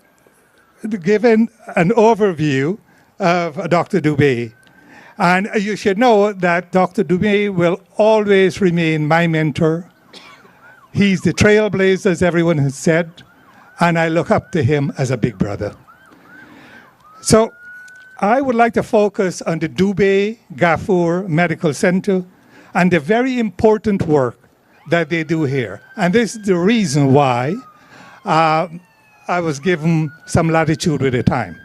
S12: giving an overview of Dr. Doobay. And you should know that Dr. Doobay will always remain my mentor. He's the trailblazer, as everyone has said, and I look up to him as a big brother. So I would like to focus on the Doobay Gafoor Medical Center and the very important work that they do here. And this is the reason why I was given some latitude with the time.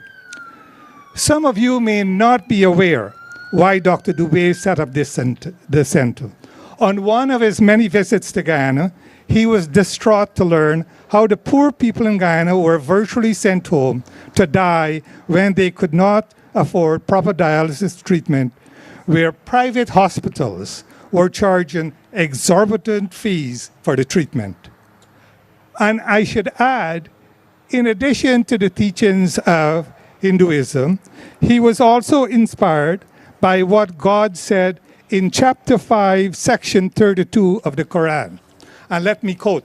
S12: Some of you may not be aware why Dr. Doobay set up this center. On one of his many visits to Guyana, he was distraught to learn how the poor people in Guyana were virtually sent home to die when they could not afford proper dialysis treatment, where private hospitals were charging exorbitant fees for the treatment. And I should add, in addition to the teachings of Hinduism, he was also inspired by what God said in chapter 5, section 32 of the Quran. And let me quote,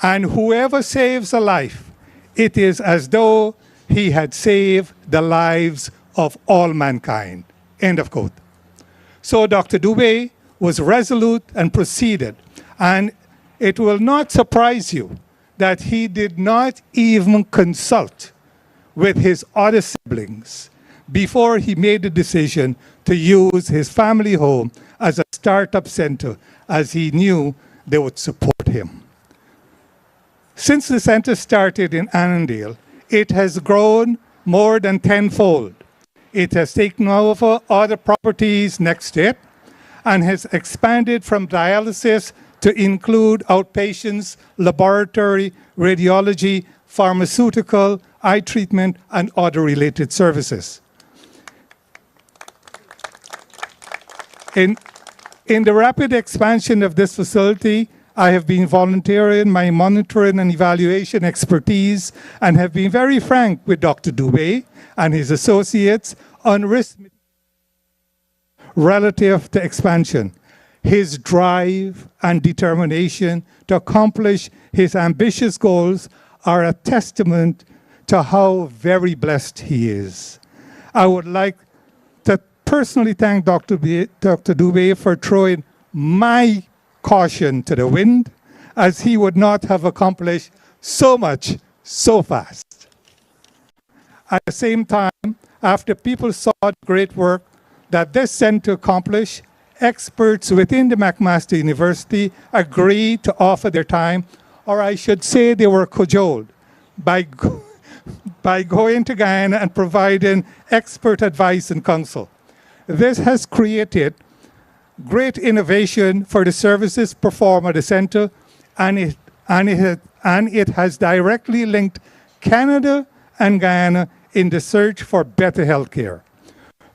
S12: "And whoever saves a life, it is as though he had saved the lives of all mankind." End of quote. So Dr. Doobay was resolute and proceeded. And it will not surprise you that he did not even consult with his other siblings before he made the decision to use his family home as a startup center, as he knew they would support him. Since the center started in Annandale, it has grown more than tenfold. It has taken over other properties next to it and has expanded from dialysis to include outpatients, laboratory, radiology, pharmaceutical, eye treatment, and other related services. In the rapid expansion of this facility, I have been volunteering my monitoring and evaluation expertise and have been very frank with Dr. Doobay and his associates on risk relative to expansion. His drive and determination to accomplish his ambitious goals are a testament to how very blessed he is. I would like to personally thank Dr. Doobay for throwing my caution to the wind, as he would not have accomplished so much so fast. At the same time, after people saw the great work that this center accomplished, experts within the McMaster University agreed to offer their time, or I should say they were cajoled, by going to Guyana and providing expert advice and counsel. This has created great innovation for the services performed at the center, and it has directly linked Canada and Guyana in the search for better health care.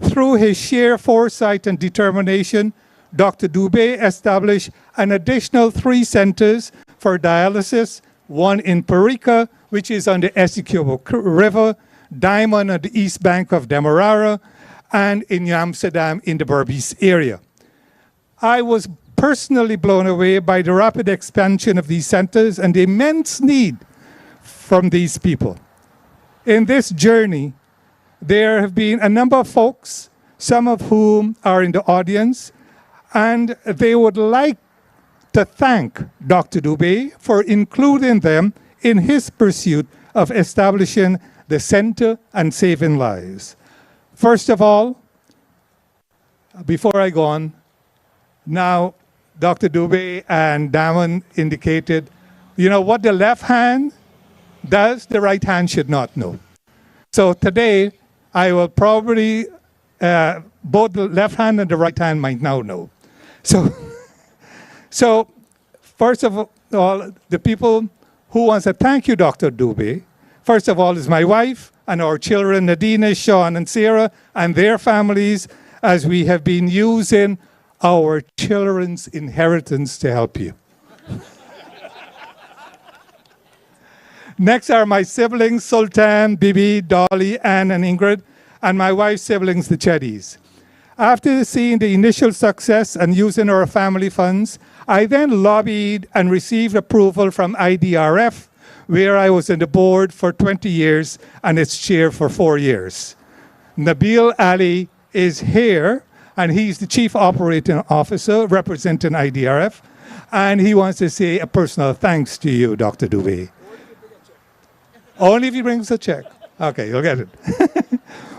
S12: Through his sheer foresight and determination, Dr. Doobay established an additional 3 centers for dialysis, one in Parika, which is on the Essequibo River, Diamond on the east bank of Demerara, and in Amsterdam in the Berbice area. I was personally blown away by the rapid expansion of these centers and the immense need from these people. In this journey, there have been a number of folks, some of whom are in the audience, and they would like to thank Dr. Doobay for including them in his pursuit of establishing the center and saving lives. First of all, before I go on, now Dr. Doobay and Damon indicated, you know, what the left hand does, the right hand should not know. So today, I will probably, both the left hand and the right hand might now know. So first of all, the people
S2: who wants to thank you, Dr. Doobay. First of all is my wife and our children, Nadina, Sean, and Sarah, and their families, as we have been using our children's inheritance to help you. Next are my siblings, Sultan, Bibi, Dolly, Anne, and Ingrid, and my wife's siblings, the Cheddys. After seeing the initial success and using our family funds, I then lobbied and received approval from IDRF, where I was on the board for 20 years and its chair for 4 years. Nabil Ali is here, and he's the Chief Operating Officer representing IDRF, and he wants to say a personal thanks to you, Dr. Doobay. Only if he brings a check. Okay, you'll get it.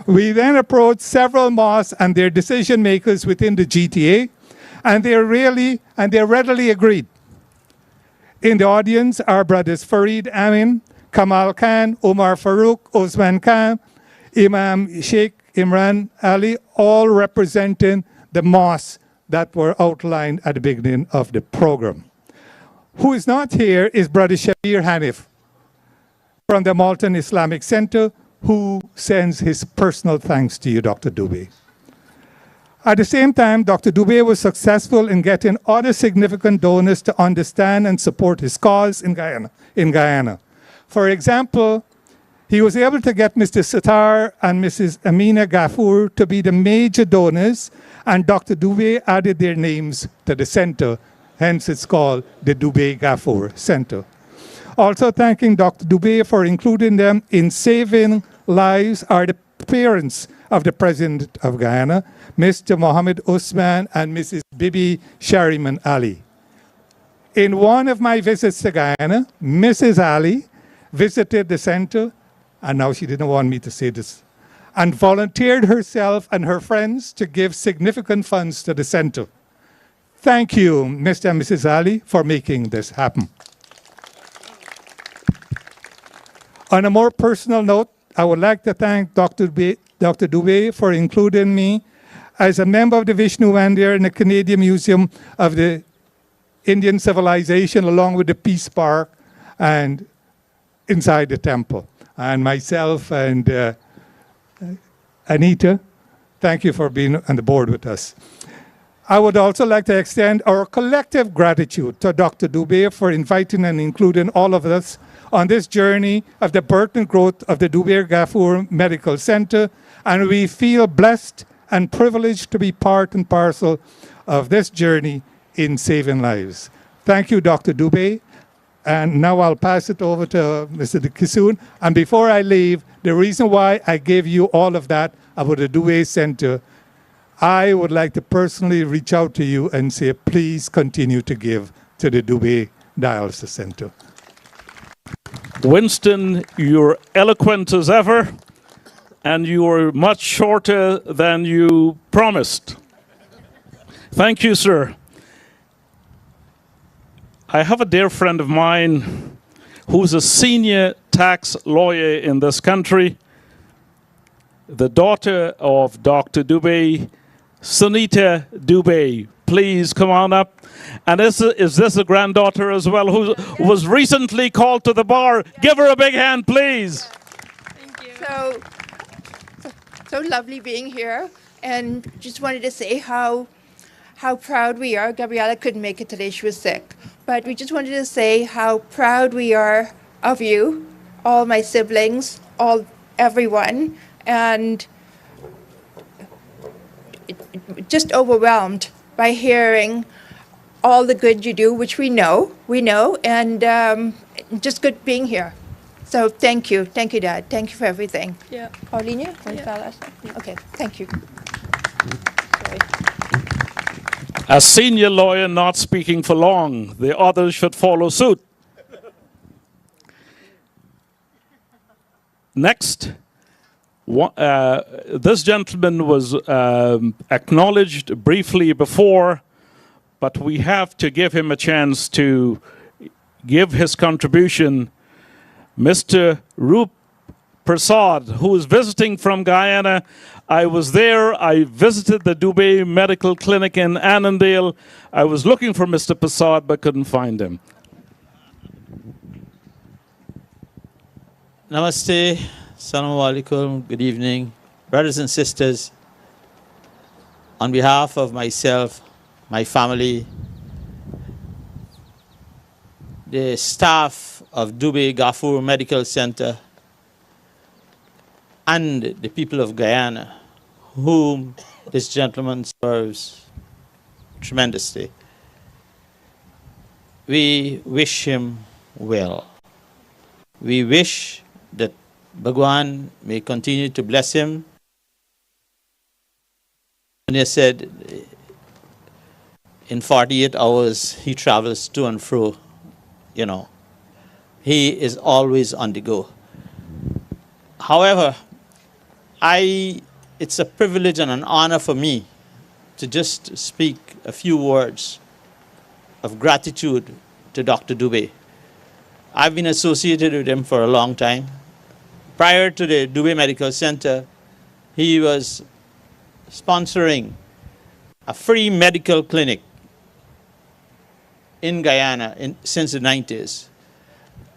S2: We then approached several mosques and their decision makers within the GTA, and they readily agreed. In the audience are brothers Farid Amin, Kamal Khan, Omar Farouk, Osman Khan, Imam Sheikh Imran Ali, all representing the mosques that were outlined at the beginning of the program. Who is not here is Brother Shabir Hanif from the Malton Islamic Center, who sends his personal thanks to you, Dr. Doobay. At the same time, Dr. Doobay was successful in getting other significant donors to understand and support his cause in Guyana. For example, he was able to get Mr. Sattar and Mrs. Amina Ghafoor to be the major donors, and Dr. Doobay added their names to the center, hence it's called the Doobay Ghafoor Center. Also thanking Dr. Doobay for including them in saving lives are the parents of the President of Guyana, Mr. Mohammed Usman and Mrs. Bibi Shariman Ali. In one of my visits to Guyana, Mrs. Ali visited the center, and now she didn't want me to say this, and volunteered herself and her friends to give significant funds to the center. Thank you, Mr. and Mrs. Ali, for making this happen. On a more personal note, I would like to thank Dr. Doobay for including me as a member of the Vishnu Mandir in the Canadian Museum of the Indian Civilization, along with the Peace Park and inside the temple. And myself and Anita, thank you for being on the board with us. I would also like to extend our collective gratitude to Dr. Doobay for inviting and including all of us on this journey of the birth and growth of the Doobay Ghafoor Medical Center, and we feel blessed and privileged to be part and parcel of this journey in saving lives. Thank you, Dr. Doobay. And now I'll pass it over to Mr. Kisoon. And before I leave, the reason why I gave you all of that about the Doobay Center, I would like to personally reach out to you and say, please continue to give to the Doobay Dialysis Center.
S6: Winston, you're eloquent as ever, and you are much shorter than you promised. Thank you, sir. I have a dear friend of mine who's a senior tax lawyer in this country, the daughter of Dr. Doobay, Sunita Doobay. Please come on up. And is this a granddaughter as well who was recently called to the bar? Give her a big hand, please.
S4: So lovely being here, and just wanted to say how proud we are. Gabriella couldn't make it today, she was sick. But we just wanted to say how proud we are of you, all my siblings, everyone, and just overwhelmed by hearing all the good you do, which we know, and just good being here. So thank you, Dad. Thank you for everything.
S7: Yeah.
S4: Paulinia?
S7: Yeah.
S4: Okay, thank you. Sorry.
S6: A senior lawyer not speaking for long. The others should follow suit. Next, this gentleman was acknowledged briefly before, but we have to give him a chance to give his contribution. Mr. Roop Prasad, who is visiting from Guyana. I was there. I visited the Doobay Medical Clinic in Annandale. I was looking for Mr. Prasad but couldn't find him.
S5: Namaste, Assalamu alaikum, good evening. Brothers and sisters, on behalf of myself, my family, the staff of Doobay Gafoor Medical Center, and the people of Guyana, whom this gentleman serves tremendously, we wish him well. We wish that Bhagwan may continue to bless him. And he said, in 48 hours, he travels to and fro, you know. He is always on the go. However, it's a privilege and an honor for me to just speak a few words of gratitude to Dr. Doobay. I've been associated with him for a long time. Prior to the Doobay Medical Center, he was sponsoring a free medical clinic in Guyana since the 90s.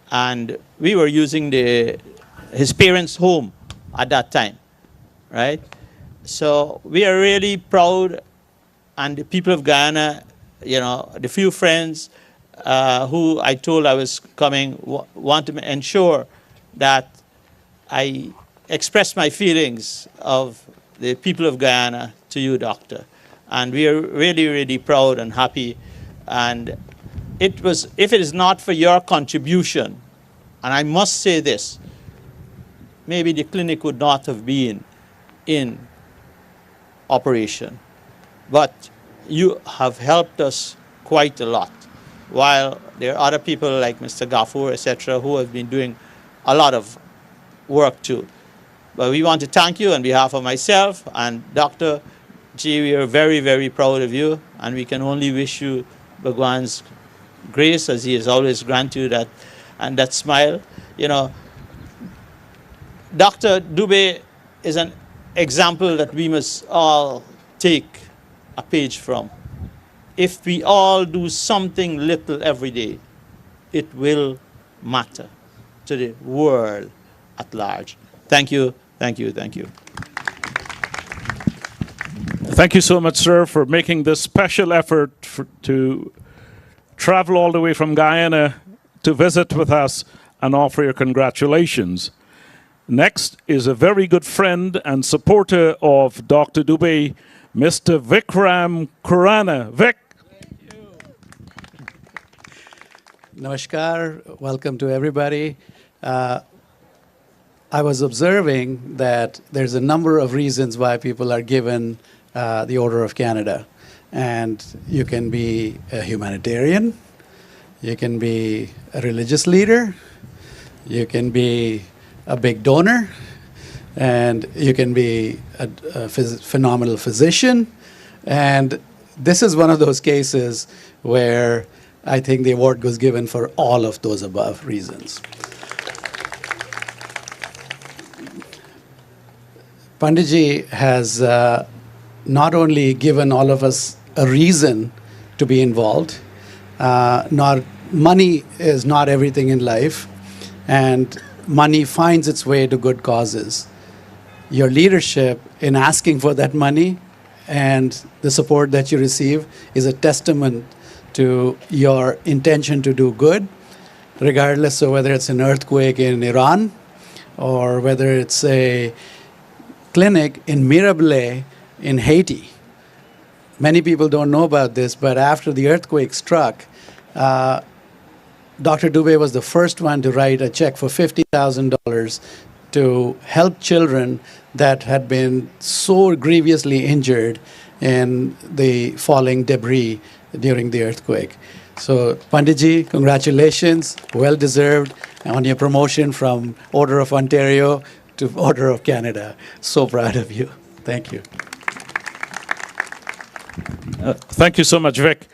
S5: And we were using his parents' home at that time, right? So we are really proud, and the people of Guyana, you know, the few friends who I told I was coming want to ensure that I express my feelings of the people of Guyana to you, Doctor. And we are really, really proud and happy. And if it is not for your contribution, and I must say this, maybe the clinic would not have been in operation. But you have helped us quite a lot, while there are other people like Mr. Gafoor, etc., who have been doing a lot of work too. But we want to thank you on behalf of myself and Dr. G. We are very, very proud of you, and we can only wish you Bhagwan's grace, as he has always granted you that, and that smile. You know, Dr. Doobay is an example that we must all take a page from. If we all do something little every day, it will matter to the world at large. Thank you, thank you, thank you.
S6: Thank you so much, sir, for making this special effort to travel all the way from Guyana to visit with us and offer your congratulations. Next is a very good friend and supporter of Dr. Doobay, Mr. Vikram Khurana. Vic.
S9: Namaskar, welcome to everybody. I was observing that there's a number of reasons why people are given the Order of Canada. And you can be a humanitarian, you can be a religious leader, you can be a big donor, and you can be a phenomenal physician. And this is one of those cases where I think the award was given for all of those above reasons. Panditji has not only given all of us a reason to be involved, money is not everything in life, and money finds its way to good causes. Your leadership in asking for that money and the support that you receive is a testament to your intention to do good, regardless of whether it's an earthquake in Iran or whether it's a clinic in Mirabelais in Haiti. Many people don't know about this, but after the earthquake struck, Dr. Doobay was the first one to write a check for $50,000 to help children that had been so grievously injured in the falling debris during the earthquake. So, Panditji, congratulations, well deserved on your promotion from Order of Ontario to Order of Canada. So proud of you. Thank you.
S6: Thank you so much, Vic.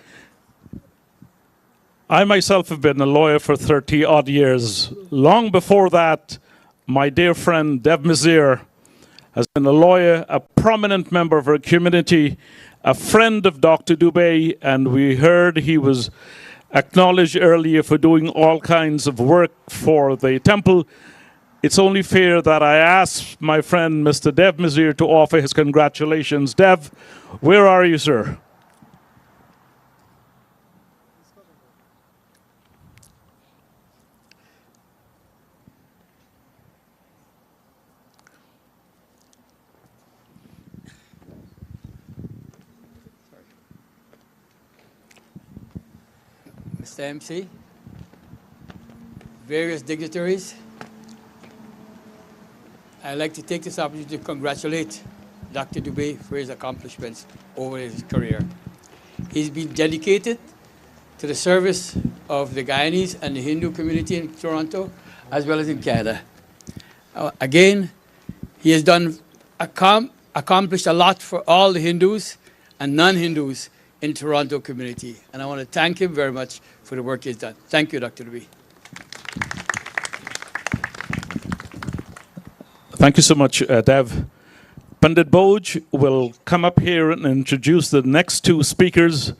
S6: I myself have been a lawyer for 30-odd years. Long before that, my dear friend Dev Mazir has been a lawyer, a prominent member of our community, a friend of Dr. Doobay, and we heard he was acknowledged earlier for doing all kinds of work for the temple. it's only fair that I ask my friend Mr. Dev Mizir to offer his congratulations. Dev, where are you, sir?
S10: Mr. MC, various dignitaries, I'd like to take this opportunity to congratulate Dr. Doobay for his accomplishments over his career. He's been dedicated to the service of the Guyanese and the Hindu community in Toronto, as well as in Canada. Again, he has accomplished a lot for all the Hindus and non-Hindus in Toronto community. And I want to thank him very much for the work he's done. Thank you, Dr. Doobay.
S6: Thank you so much, Dev. Pandit Boj will come up here and introduce the next two speakers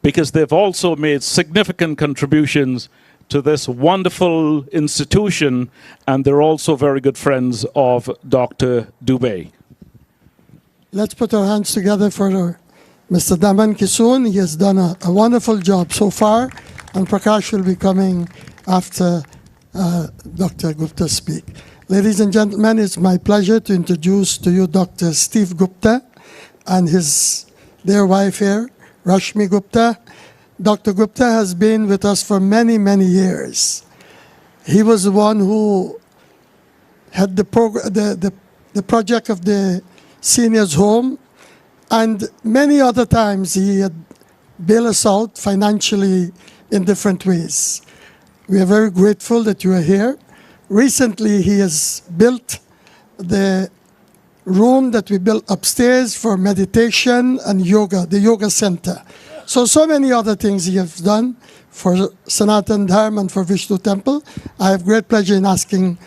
S6: because they've also made significant contributions to this wonderful institution, and they're also very good friends of Dr. Doobay.
S1: Let's put our hands together for Mr. Daman Kisoon. He has done a wonderful job so far, and Prakash will be coming after Dr. Gupta speak. Ladies and gentlemen, it's my pleasure to introduce to you Dr. Steve Gupta and his dear wife here, Rashmi Gupta. Dr. Gupta has been with us for many, many years. He was the one who had the project of the seniors' home, and many other times he had bailed us out financially in different ways. We are very grateful that you are here. Recently, he has built the room that we built upstairs for meditation and yoga, the yoga center. So many other things he has done for Sanatan Dharma and for Vishnu Temple. I have great pleasure in asking.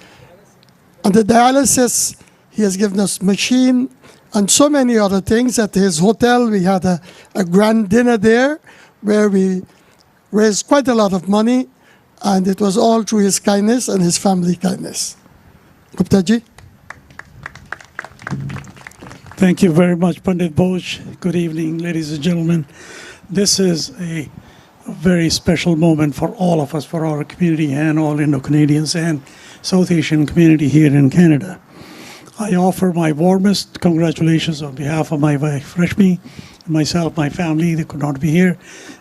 S1: On the dialysis, he has given us machine and so many other things. At his hotel, we had a grand dinner there where we raised quite a lot of money, and it was all through his kindness and his family kindness. Gupta ji.
S11: Thank you very much, Pandit Boj. Good evening, ladies and gentlemen. This is a very special moment for all of us, for our community and all Indo-Canadians and South Asian community here in Canada. I offer my warmest congratulations on behalf of my wife, Rashmi, myself, my family. They could not be here.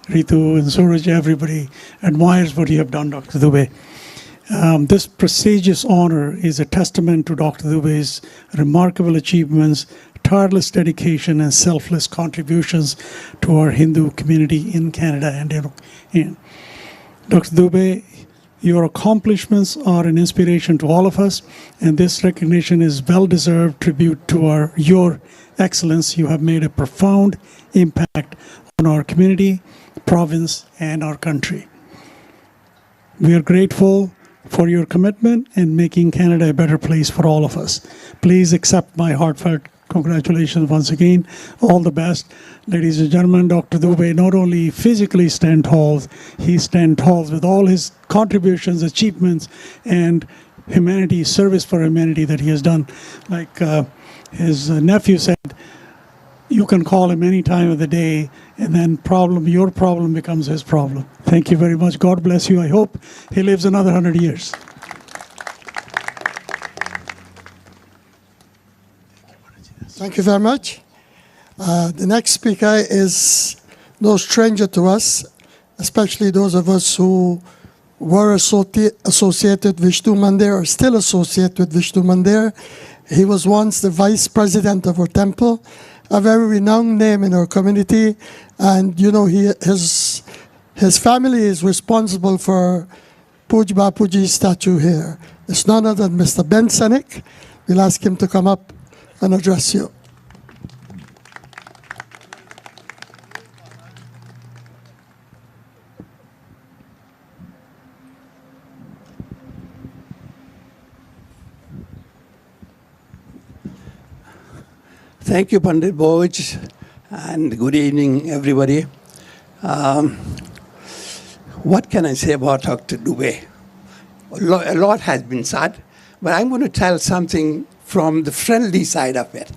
S11: Ritu and Suraj, everybody admires what you have done, Dr. Doobay. This prestigious honor is a testament to Dr. Doobay's remarkable achievements, tireless dedication, and selfless contributions to our Hindu community in Canada and Dr. Doobay, your accomplishments are an inspiration to all of us, and this recognition is well-deserved tribute to your excellence. You have made a profound impact on our community, province, and our country. We are grateful for your commitment in making Canada a better place for all of us. Please accept my heartfelt congratulations once again. All the best. Ladies and gentlemen, Dr. Doobay not only physically stands tall, he stands tall with all his contributions, achievements, and humanity, service for humanity that he has done. Like his nephew said, you can call him any time of the day, and then your problem becomes his problem. Thank you very much. God bless you. I hope he lives another 100 years.
S1: Thank you very much. The next speaker is no stranger to us, especially those of us who were associated with Vishnu Mandir or still associated with Vishnu Mandir. He was once the vice president of our temple, a very renowned name in our community, and you know his family is responsible for Puj Bapuji's statue here. It's none other than Mr. Ben Senek. We'll ask him to come up and address you.
S23: Thank you, Pandit Boj, and good evening, everybody. What can I say about Dr. Doobay? A lot has been said, but I'm going to tell something from the friendly side of it.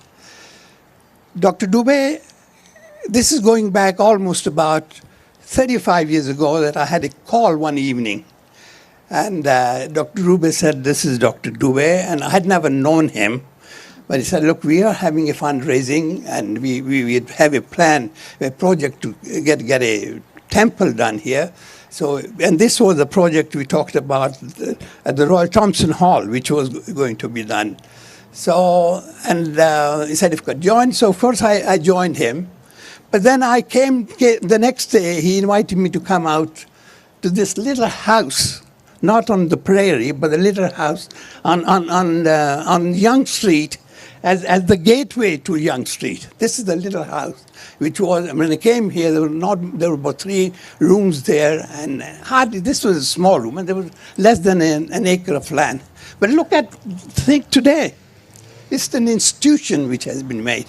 S23: Dr. Doobay, this is going back almost about 35 years ago that I had a call one evening. And Dr. Doobay said, this is Dr. Doobay, and I had never known him. But he said, look, we are having a fundraising, and we have a plan, a project to get a temple done here. So, and this was the project we talked about at the Royal Thompson Hall, which was going to be done. So, and he said, if I could join. So, of course, I joined him. But then I came the next day, he invited me to come out to this little house, not on the prairie, but a little house on Young Street, as the gateway to Young Street. This is the little house, which was, when I came here, there were about 3 rooms there, and hardly, this was a small room, and there was less than an acre of land. But think today, it's an institution which has been made.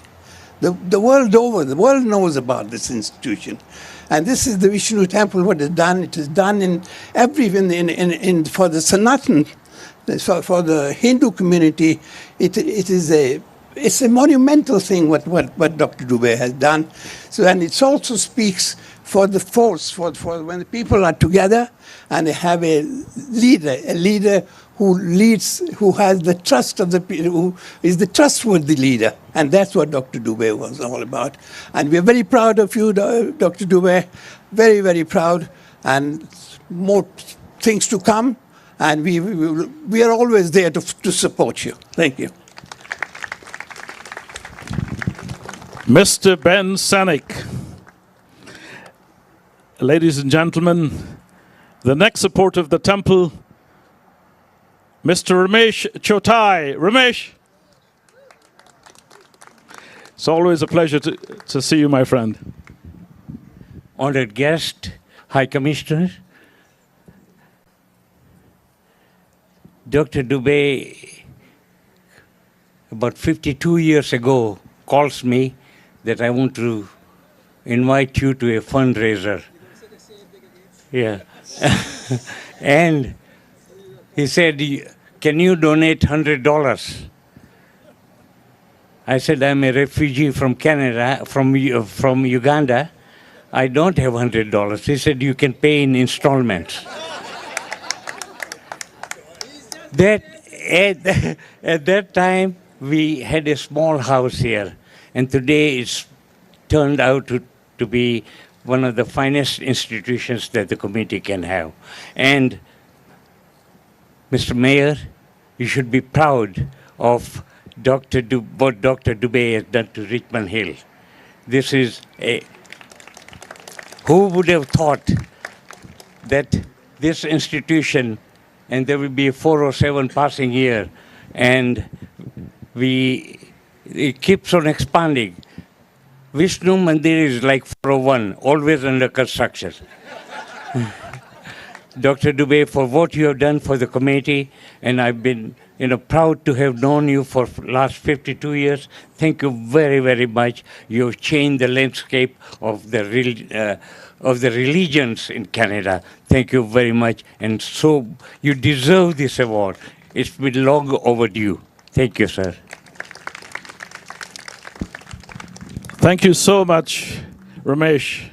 S23: The world over, the world knows about this institution. And this is the Vishnu temple, what is done. It is done in for the Sanatan, for the Hindu community, it's a monumental thing what Dr. Doobay has done. So, and it also speaks for the force, for when the people are together and they have a leader who leads, who has the trust of the people, who is the trustworthy leader. And that's what Dr. Doobay was all about. And we're very proud of you, Dr. Doobay, very, very proud, and more things to come. And we are always there to support you. Thank you.
S6: Mr. Ben Sanik. Ladies and gentlemen, the next support of the temple, Mr. Ramesh Chotai. Ramesh. It's always a pleasure to see you, my friend.
S3: Honored guest, High Commissioner, Dr. Doobay, about 52 years ago, calls me that I want to invite you to a fundraiser. Yeah. And he said, can you donate $100? I said, I'm a refugee from Canada, from Uganda. I don't have $100. He said, you can pay in installments. At that time, we had a small house here, and today it's turned out to be one of the finest institutions that the community can have. And Mr. Mayor, you should be proud of what Dr. Doobay has done to Richmond Hill. This is who would have thought that this institution, and there will be a 407 passing here, and it keeps on expanding. Vishnu Mandir is like 401, always under construction. Dr. Doobay, for what you have done for the community, and I've been proud to have known you for the last 52 years. Thank you very, very much. You've changed the landscape of the religions in Canada. Thank you very much. And so you deserve this award. It's been long overdue. Thank you, sir.
S6: Thank you so much, Ramesh.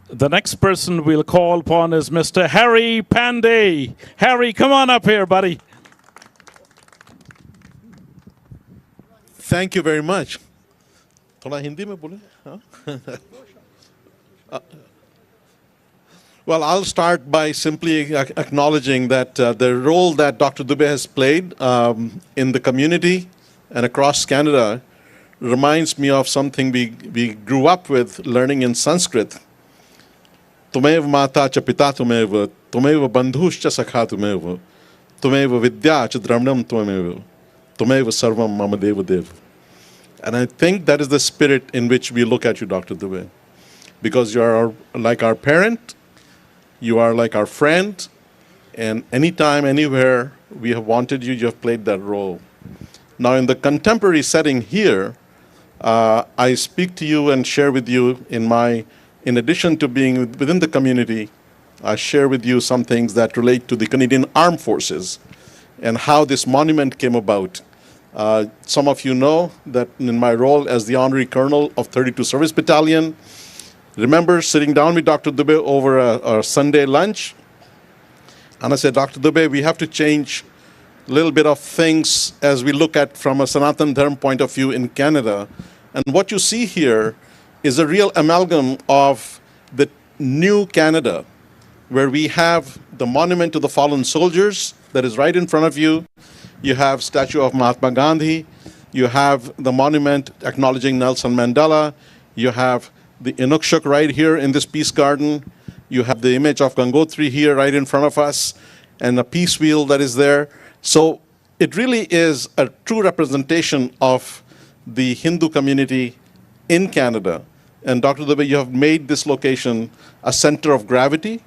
S6: The next person we'll call upon is Mr. Harry Pandey. Harry, come on up here, buddy.
S8: Thank you very much. थोड़ा हिंदी में बोले? Well, I'll start by simply acknowledging that the role that Dr. Doobay has played in the community and across Canada reminds me of something we grew up with learning in Sanskrit. Tumev mata cha pita tumev, tumev bandhush cha sakha tumev, tumev vidya cha dramnam tumev, tumev sarvam mama deva dev. And I think that is the spirit in which we look at you, Dr. Doobay. Because you are like our parent, you are like our friend, and anytime, anywhere we have wanted you, you have played that role. Now in the contemporary setting here, I speak to you and share with you in addition to being within the community, share with you some things that relate to the Canadian Armed Forces and how this monument came about. Some of you know that in my role as the Honorary Colonel of 32 Service Battalion, remember sitting down with Dr. Doobay over a Sunday lunch, and I said, Dr. Doobay, we have to change a little bit of things as we look at from a Sanatan Dharma point of view in Canada. And what you see here is a real amalgam of the new Canada, where we have the monument to the fallen soldiers that is right in front of you. You have statue of Mahatma Gandhi. You have the monument acknowledging Nelson Mandela. You have the Inukshuk right here in this peace garden. You have the image of Gangotri here right in front of us, and a peace wheel that is there. So it really is a true representation of the Hindu community in Canada. And Dr. Doobay, you have made this location a center of gravity.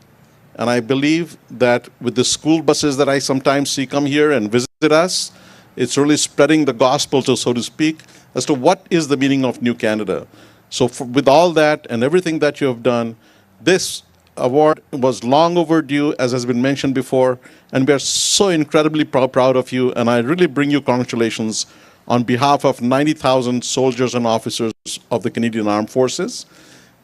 S8: And I believe that with the school buses that I sometimes see come here and visit us, it's really spreading the gospel, so to speak, as to what is the meaning of New Canada. So with all that and everything that you have done, this award was long overdue, as has been mentioned before, and we are so incredibly proud of you, and I really bring you congratulations on behalf of 90,000 soldiers and officers of the Canadian Armed Forces.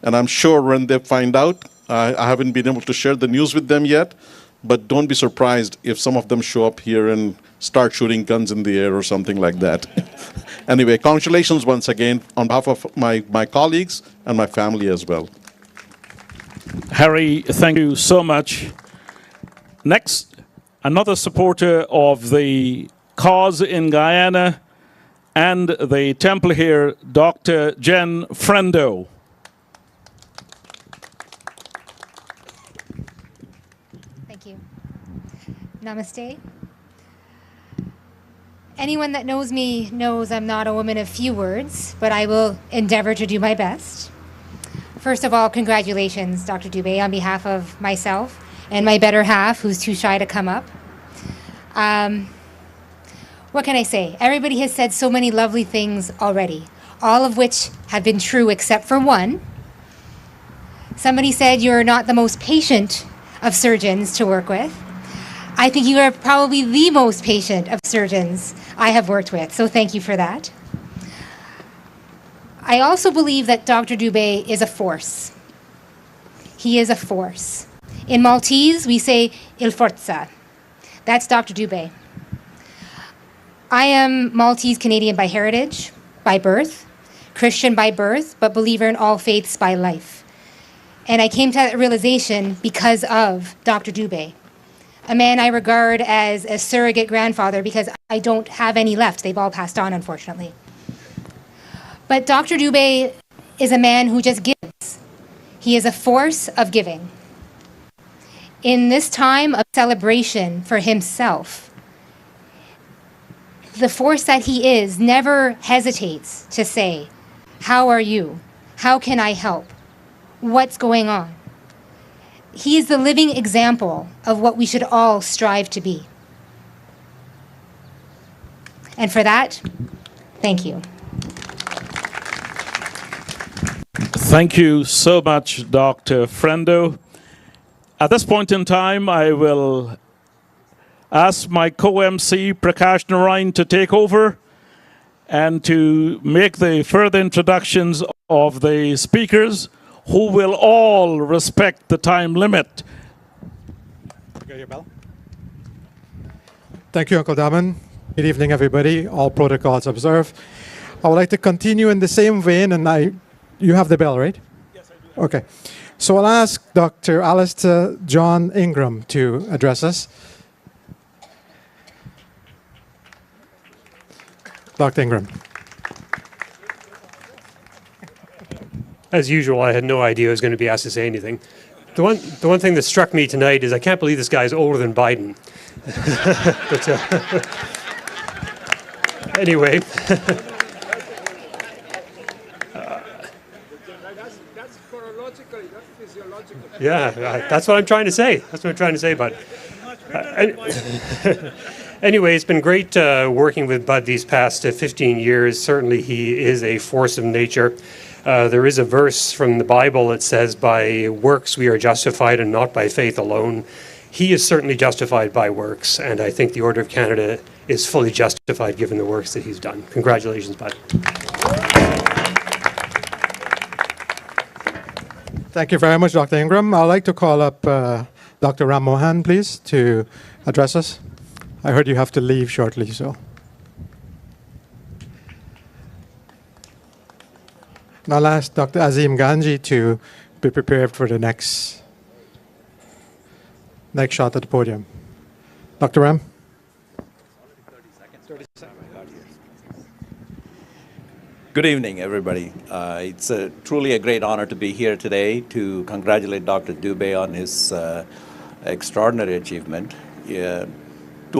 S8: And I'm sure when they find out, I haven't been able to share the news with them yet, but don't be surprised if some of them show up here and start shooting guns in the air or something like that. Anyway, congratulations once again on behalf of my colleagues and my family as well.
S6: Harry, thank you so much. Next, another supporter of the cause in Guyana and the temple here, Dr. Jen Frendo.
S13: Thank you. Namaste. Anyone that knows me knows I'm not a woman of few words, but I will endeavor to do my best. First of all, congratulations, Dr. Doobay, on behalf of myself and my better half, who's too shy to come up. What can I say? Everybody has said so many lovely things already, all of which have been true except for one. Somebody said you're not the most patient of surgeons to work with. I think you are probably the most patient of surgeons I have worked with, so thank you for that. I also believe that Dr. Doobay is a force. He is a force. In Maltese, we say il forza. That's Dr. Doobay. I am Maltese Canadian by heritage, by birth, Christian by birth, but believer in all faiths by life. And I came to that realization because of Dr. Doobay, a man I regard as a surrogate grandfather because I don't have any left. They've all passed on, unfortunately. But Dr. Doobay is a man who just gives. He is a force of giving. In this time of celebration for himself, the force that he is never hesitates to say, "How are you? How can I help? What's going on?" He is the living example of what we should all strive to be. And for that, thank you.
S6: Thank you so much, Dr. Frendo. At this point in time, I will ask my co-MC, Prakash Narayan, to take over and to make the further introductions of the speakers, who will all respect the time limit.
S14: Thank you, Uncle Daman. Good evening, everybody. All protocols observed. I would like to continue in the same vein, and you have the bell, right? Yes, I do. Okay. So I'll ask Dr. Alistair John Ingram to address us. Dr. Ingram.
S15: As usual, I had no idea I was going to be asked to say anything. The one thing that struck me tonight is I can't believe this guy's older than Biden. But, anyway.
S24: That's chronologically, that's physiologically.
S15: Yeah, that's what I'm trying to say. That's what I'm trying to say, Bud. Anyway, it's been great working with Bud these past 15 years. Certainly he is a force of nature. There is a verse from the Bible that says, by works we are justified and not by faith alone. He is certainly justified by works, and I think the Order of Canada is fully justified given the works that he's done. Congratulations, Bud.
S14: Thank you very much, Dr. Ingram. I'd like to call up Dr. Ram Mohan, please, to address us. I heard you have to leave shortly, so. Now I'll ask Dr. Azim Ganji to be prepared for the next shot at the podium. Dr. Ram?
S16: Good evening, everybody. It's truly a great honor to be here today to congratulate Dr. Doobay on his extraordinary achievement. To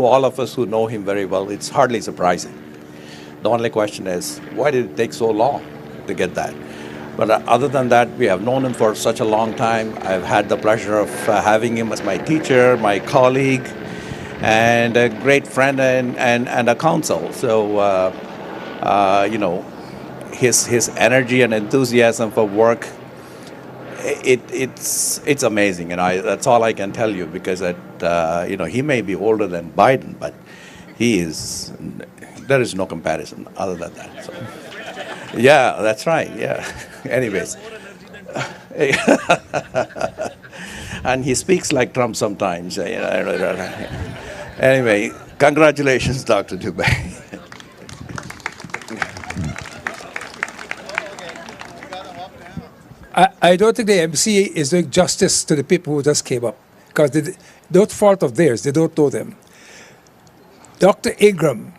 S16: all of us who know him very well, it's hardly surprising. The only question is, why did it take so long to get that? But other than that, we have known him for such a long time. I've had the pleasure of having him as my teacher, my colleague, and a great friend and a counsel. So, you know, his energy and enthusiasm for work, it's amazing, and that's all I can tell you, because you know, he may be older than Biden, but there is no comparison other than that. So, yeah, that's right. Yeah. Anyways, and he speaks like Trump sometimes. Anyway, congratulations, Dr. Doobay.
S24: I don't think the MC is doing justice to the people who just came up, because no fault of theirs, they don't know them. Dr. Ingram,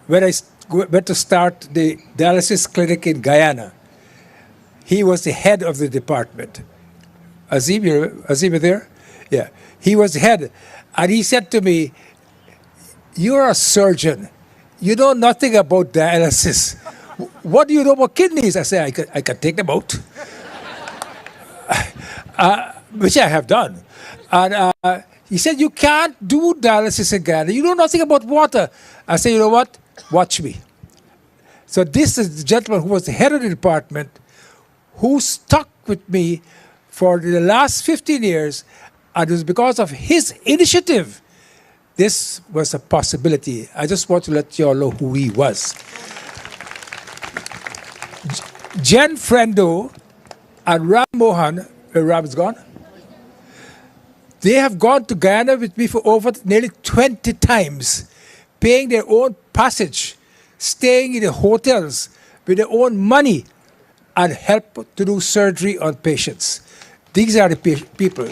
S24: when I went to start the dialysis clinic in Guyana, he was the head of the department. Azim, you there? Yeah. He was the head. And he said to me, "You're a surgeon. You know nothing about dialysis. What do you know about kidneys?" I said, I can take them out. Which I have done. And he said, "You can't do dialysis in Guyana. You know nothing about water." I said, "You know what? Watch me." So this is the gentleman who was the head of the department, who stuck with me for the last 15 years, and it was because of his initiative this was a possibility. I just want to let you all know who he was. Jen Frendo and Ram Mohan, Ram's gone. They have gone to Guyana with me for over nearly 20 times, paying their own passage, staying in the hotels with their own money, and help to do surgery on patients. These are the people.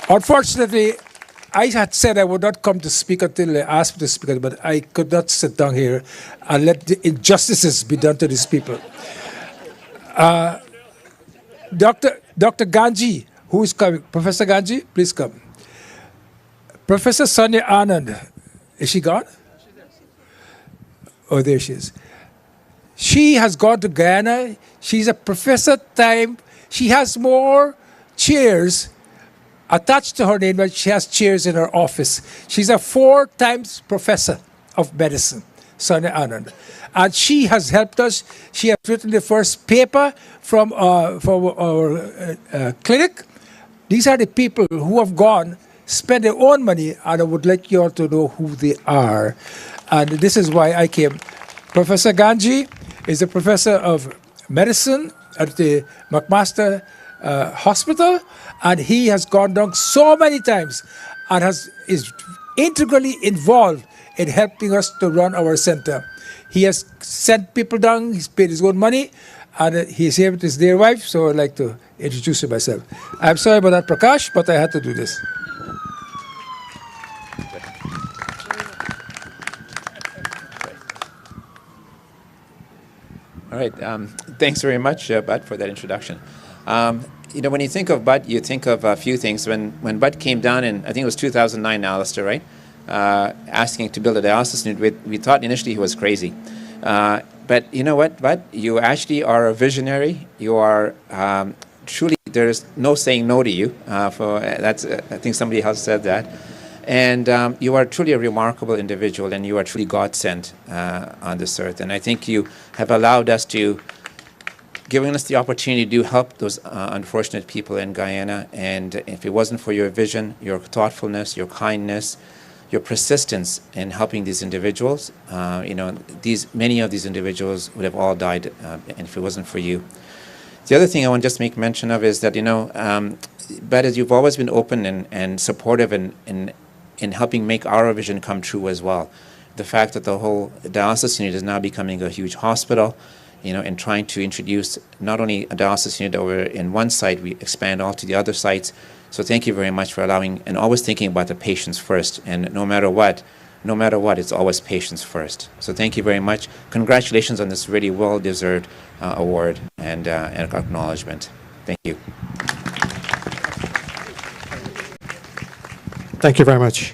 S24: Unfortunately, I had said I would not come to speak until they asked me to speak, but I could not sit down here and let the injustices be done to these people. Dr. Ganji, who is coming? Professor Ganji, please come. Professor Sonia Anand, is she gone? Oh, there she is. She has gone to Guyana. She's a professor time. She has more chairs attached to her name, but she has chairs in her office. She's a 4 times professor of medicine, Sonia Anand. And she has helped us. She has written the first paper from our clinic. These are the people who have gone, spent their own money, and I would like you all to know who they are. And this is why I came. Professor Ganji is a professor of medicine at the McMaster Hospital, and he has gone down so many times and is integrally involved in helping us to run our center. He has sent people down, he's paid his own money, and he's here with his dear wife, so I'd like to introduce him myself. I'm sorry about that, Prakash, but I had to do this.
S17: All right. Thanks very much, Bud, for that introduction. You know, when you think of Bud, you think of a few things. When Bud came down in, I think it was 2009, Alistair, right? Asking to build a dialysis unit, we thought initially he was crazy. But you know what, Bud? You actually are a visionary. You are truly, there's no saying no to you. I think somebody else said that. And you are truly a remarkable individual, and you are truly God-sent on this earth. And I think you have allowed us to, giving us the opportunity to help those unfortunate people in Guyana. And if it wasn't for your vision, your thoughtfulness, your kindness, your persistence in helping these individuals, many of these individuals would have all died, and if it wasn't for you. The other thing I want to just make mention of is that, but as you've always been open and supportive in helping make our vision come true as well. The fact that the whole dialysis unit is now becoming a huge hospital, and trying to introduce not only a dialysis unit over in one site, we expand all to the other sites. So thank you very much for allowing and always thinking about the patients first. And no matter what, it's always patients first. So thank you very much. Congratulations on this really well-deserved award and acknowledgement. Thank you.
S14: Thank you very much.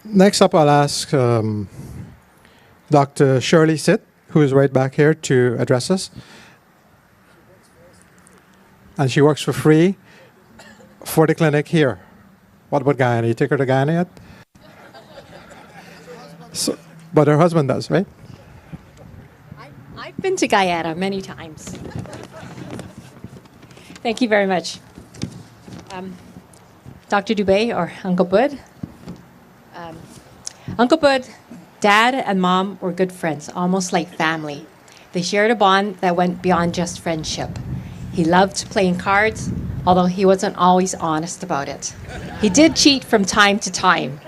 S14: Next up, I'll ask Dr. Shirley Sitt, who is right back here, to address us. And she works for free for the clinic here. What about Guyana? You take her to Guyana yet? So, but her husband does, right?
S18: I've been to Guyana many times. Thank you very much. Dr. Doobay, or Uncle Bud. Uncle Bud, Dad and Mom were good friends, almost like family. They shared a bond that went beyond just friendship. He loved playing cards, although he wasn't always honest about it. He did cheat from time to time.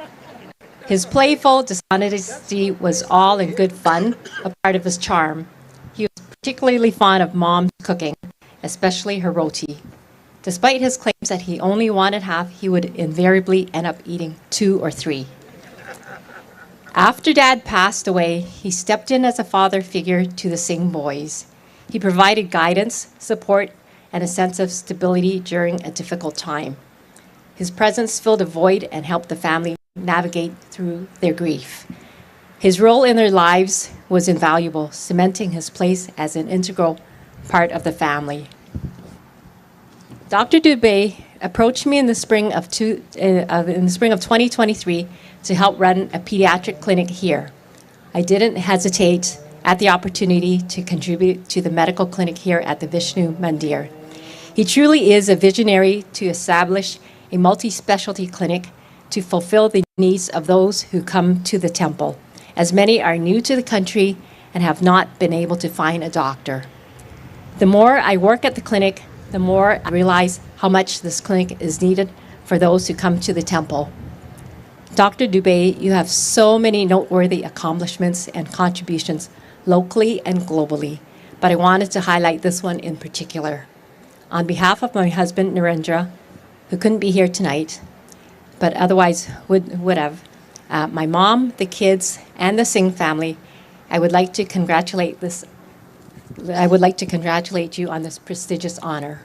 S18: His playful dishonesty was all in good fun, a part of his charm. He was particularly fond of Mom's cooking, especially her roti. Despite his claims that he only wanted half, he would invariably end up eating 2 or 3. After Dad passed away, he stepped in as a father figure to the Singh boys. He provided guidance, support, and a sense of stability during a difficult time. His presence filled a void and helped the family navigate through their grief. His role in their lives was invaluable, cementing his place as an integral part of the family. Dr. Doobay approached me in the spring of 2023 to help run a pediatric clinic here. I didn't hesitate at the opportunity to contribute to the medical clinic here at the Vishnu Mandir. He truly is a visionary to establish a multi-specialty clinic to fulfill the needs of those who come to the temple, as many are new to the country and have not been able to find a doctor. The more I work at the clinic, the more I realize how much this clinic is needed for those who come to the temple. Dr. Doobay, you have so many noteworthy accomplishments and contributions locally and globally, but I wanted to highlight this one in particular. On behalf of my husband, Narendra, who couldn't be here tonight, but otherwise would have, my mom, the kids, and the Singh family, I would like to congratulate you on this prestigious honor.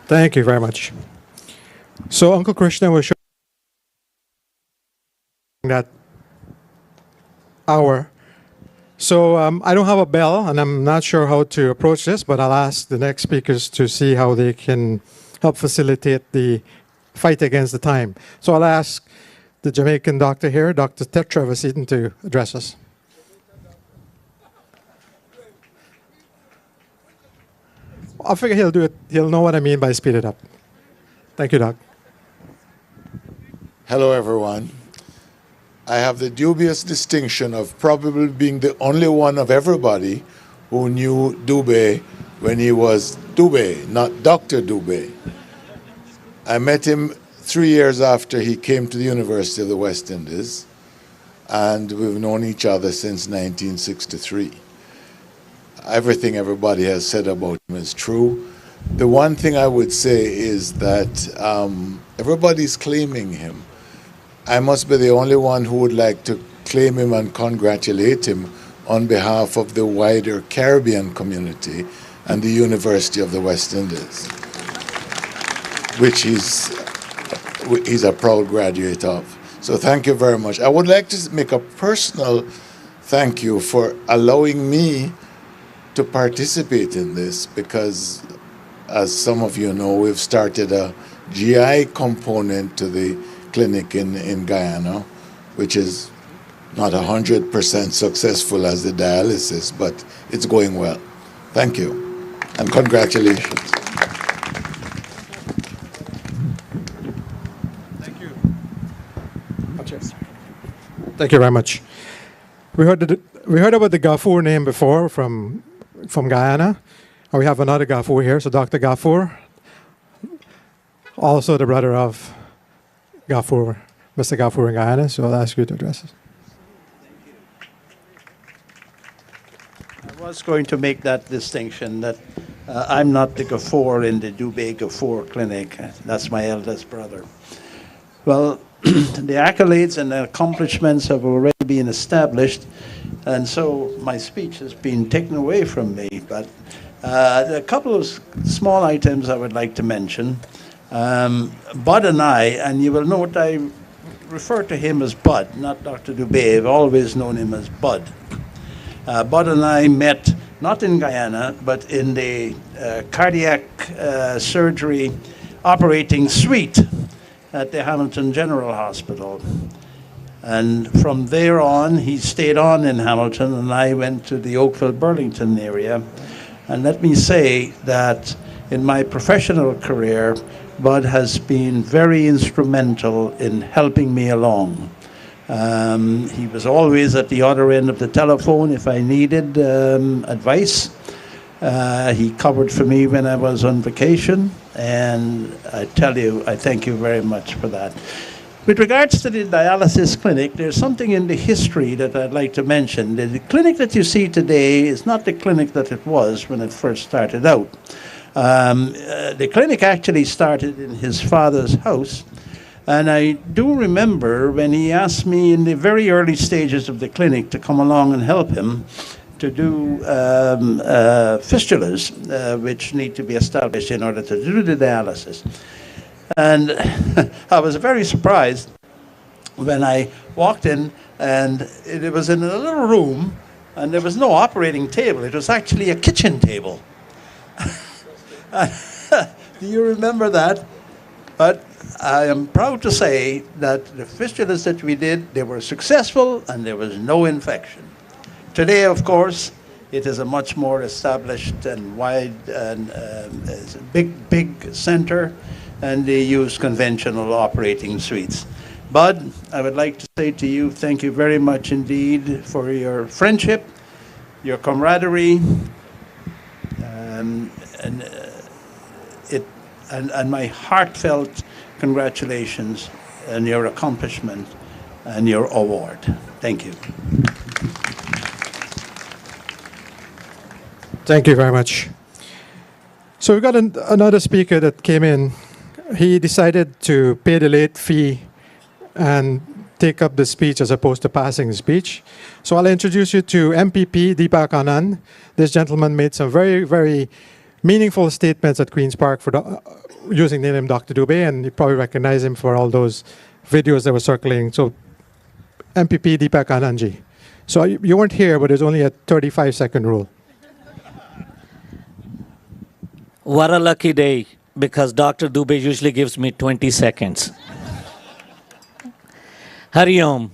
S14: Thank you very much. So Uncle Krishna was showing that hour. So I don't have a bell, and I'm not sure how to approach this, but I'll ask the next speakers to see how they can help facilitate the fight against the time. So I'll ask the Jamaican doctor here, Dr. Tetra Vasitan, to address us. I figure he'll do it. He'll know what I mean by speed it up. Thank you, Doc.
S19: Hello, everyone. I have the dubious distinction of probably being the only one of everybody who knew Doobay when he was Doobay, not Dr. Doobay. I met him 3 years after he came to the University of the West Indies, and we've known each other since 1963. Everything everybody has said about him is true. The one thing I would say is that everybody's claiming him. I must be the only one who would like to claim him and congratulate him on behalf of the wider Caribbean community and the University of the West Indies, which he's a proud graduate of. So thank you very much. I would like to make a personal thank you for allowing me to participate in this because, as some of you know, we've started a GI component to the clinic in Guyana, which is not 100% successful as the dialysis, but it's going well. Thank you, and congratulations.
S14: Thank you very much. We heard about the Gafour name before from Guyana. And we have another Gafour here, so Dr. Gafour, also the brother of Gafour, Mr. Gafour in Guyana, so I'll ask you to address us.
S12: I was going to make that distinction that I'm not the Gafour in the Doobay Gafour Clinic. That's my eldest brother. Well, the accolades and the accomplishments have already been established, and so my speech has been taken away from me. But a couple of small items I would like to mention. Bud and I, and you will note I refer to him as Bud, not Dr. Doobay. I've always known him as Bud. Bud and I met not in Guyana, but in the cardiac surgery operating suite at the Hamilton General Hospital. And from there on, he stayed on in Hamilton, and I went to the Oakville-Burlington area. And let me say that in my professional career, Bud has been very instrumental in helping me along. He was always at the other end of the telephone if I needed advice. He covered for me when I was on vacation, and I tell you, I thank you very much for that. With regards to the dialysis clinic, there's something in the history that I'd like to mention. The clinic that you see today is not the clinic that it was when it first started out. The clinic actually started in his father's house, and I do remember when he asked me in the very early stages of the clinic to come along and help him to do fistulas, which need to be established in order to do the dialysis. And I was very surprised when I walked in, and it was in a little room, and there was no operating table. It was actually a kitchen table. Do you remember that? But I am proud to say that the fistulas that we did, they were successful, and there was no infection. Today, of course, it is a much more established and wide and big center, and they use conventional operating suites. Bud, I would like to say to you, thank you very much indeed for your friendship, your camaraderie, and my heartfelt congratulations on your accomplishment and your award. Thank you.
S14: Thank you very much. So we got another speaker that came in. He decided to pay the late fee and take up the speech as opposed to passing the speech. So I'll introduce you to MPP Deepak Anand. This gentleman made some very, very meaningful statements at Queen's Park for using the name Dr. Doobay, and you probably recognize him for all those videos that were circulating. So MPP Deepak Anandji. So you weren't here, but there's only a 35-second rule.
S20: What a lucky day, because Dr. Doobay usually gives me 20 seconds. Hari Om.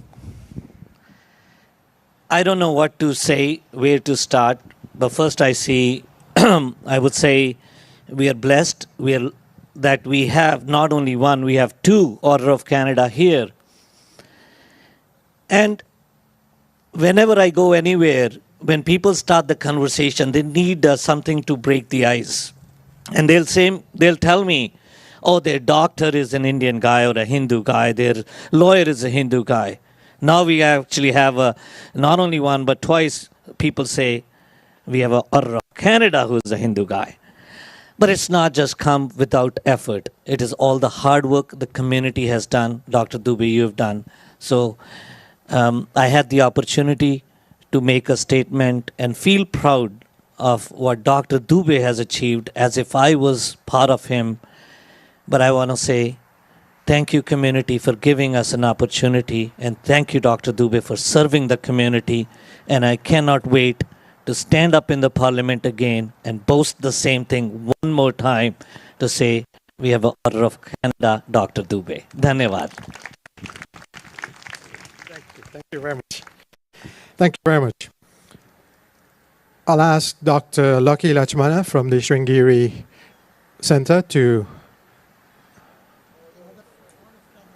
S20: I don't know what to say, where to start, but first I see, I would say we are blessed that we have not only one, we have two Order of Canada here. And whenever I go anywhere, when people start the conversation, they need something to break the ice. And they'll tell me, oh, their doctor is an Indian guy or a Hindu guy, their lawyer is a Hindu guy. Now we actually have not only one, but twice people say we have a Order of Canada who is a Hindu guy. But it's not just come without effort. It is all the hard work the community has done. Dr. Doobay, you have done. So I had the opportunity to make a statement and feel proud of what Dr. Doobay has achieved as if I was part of him. But I want to say thank you, community, for giving us an opportunity. And thank you, Dr. Doobay, for serving the community. And I cannot wait to stand up in the parliament again and boast the same thing one more time to say, we have an Order of Canada, Dr. Doobay. Dhanyavad.
S14: Thank you very much. Thank you very much. I'll ask Dr. Lucky Lachmana from the Sringeri Center to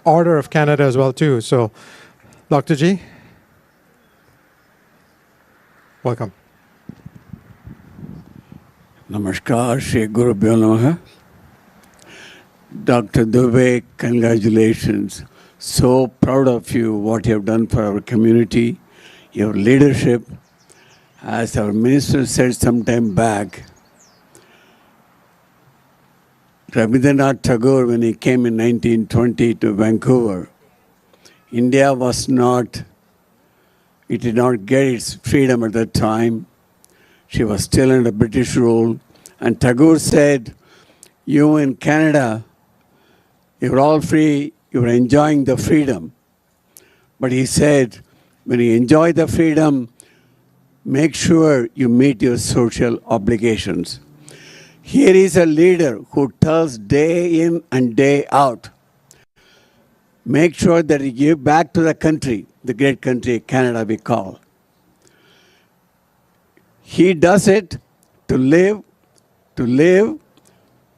S14: Order of Canada as well too. So, Dr. G, welcome.
S2: Namaskar, Shri Guru Bhyo Namaha. Dr. Doobay, congratulations. So proud of you, what you have done for our community, your leadership. As our minister said some time back, Rabindranath Tagore, when he came in 1920 to Vancouver, India was not, it did not get its freedom at that time. She was still under British rule. And Tagore said, you in Canada, you're all free, you're enjoying the freedom. But he said, when you enjoy the freedom, make sure you meet your social obligations. Here is a leader who tells day in and day out, make sure that you give back to the country, the great country Canada we call. He does it to live.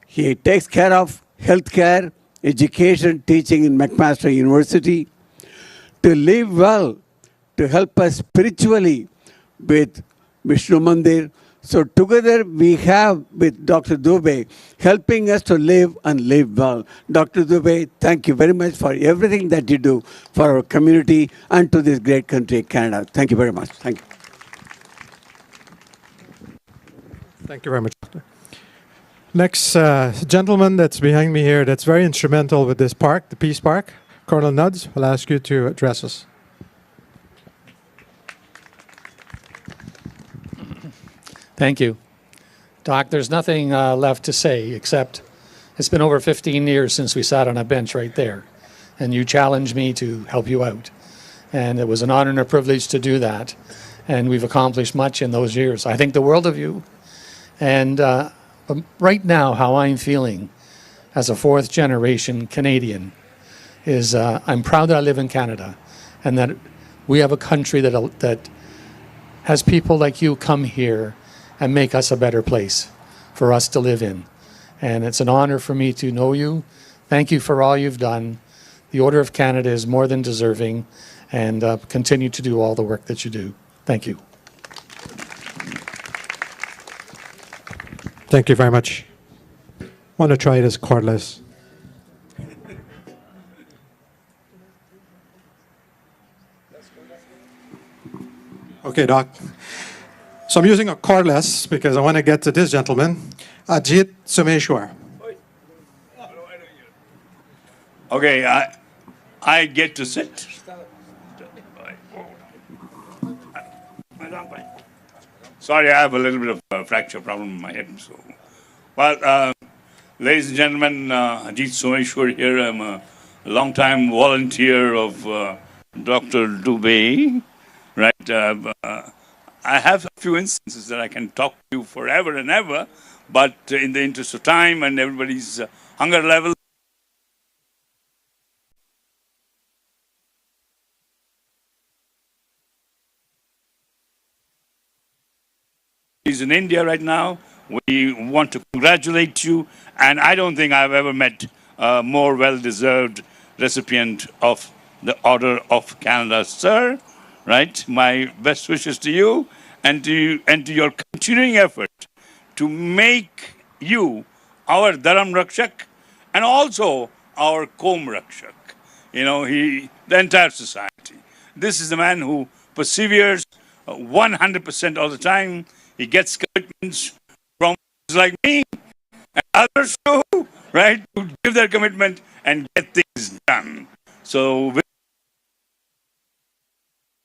S2: He takes care of healthcare, education, teaching in McMaster University, to live well, to help us spiritually with Vishnu Mandir. So together we have with Dr. Doobay helping us to live and live well. Dr. Doobay, thank you very much for everything that you do for our community and to this great country, Canada. Thank you very much. Thank you.
S14: Thank you very much, Doctor. Next gentleman that's behind me here that's very instrumental with this park, the Peace Park, Colonel Nuds, I'll ask you to address us.
S7: Thank you. Doc, there's nothing left to say except it's been over 15 years since we sat on a bench right there, and you challenged me to help you out. And it was an honor and a privilege to do that, and we've accomplished much in those years. I think the world of you. And right now, how I'm feeling as a fourth generation Canadian is I'm proud that I live in Canada and that we have a country that has people like you come here and make us a better place for us to live in. And it's an honor for me to know you. Thank you for all you've done. The Order of Canada is more than deserving, and continue to do all the work that you do. Thank you.
S14: Thank you very much. Want to try this cordless? Okay, Doc. So I'm using a cordless because I want to get to this gentleman, Ajit Sumeshwar.
S21: Okay, I get to sit. Sorry, I have a little bit of a fracture problem in my head. So, well, ladies and gentlemen, Ajit Someshwar here. I'm a long-time volunteer of Dr. Doobay. Right? I have a few instances that I can talk to you forever and ever, but in the interest of time and everybody's hunger level, he's in India right now. We want to congratulate you, and I don't think I've ever met a more well-deserved recipient of the Order of Canada, sir. Right? My best wishes to you and to your continuing effort to make you our Dharam Rakshak and also our Kom Rakshak. You know, the entire society. This is the man who perseveres 100% all the time. He gets commitments from like me and others too, right? To give their commitment and get things done. So,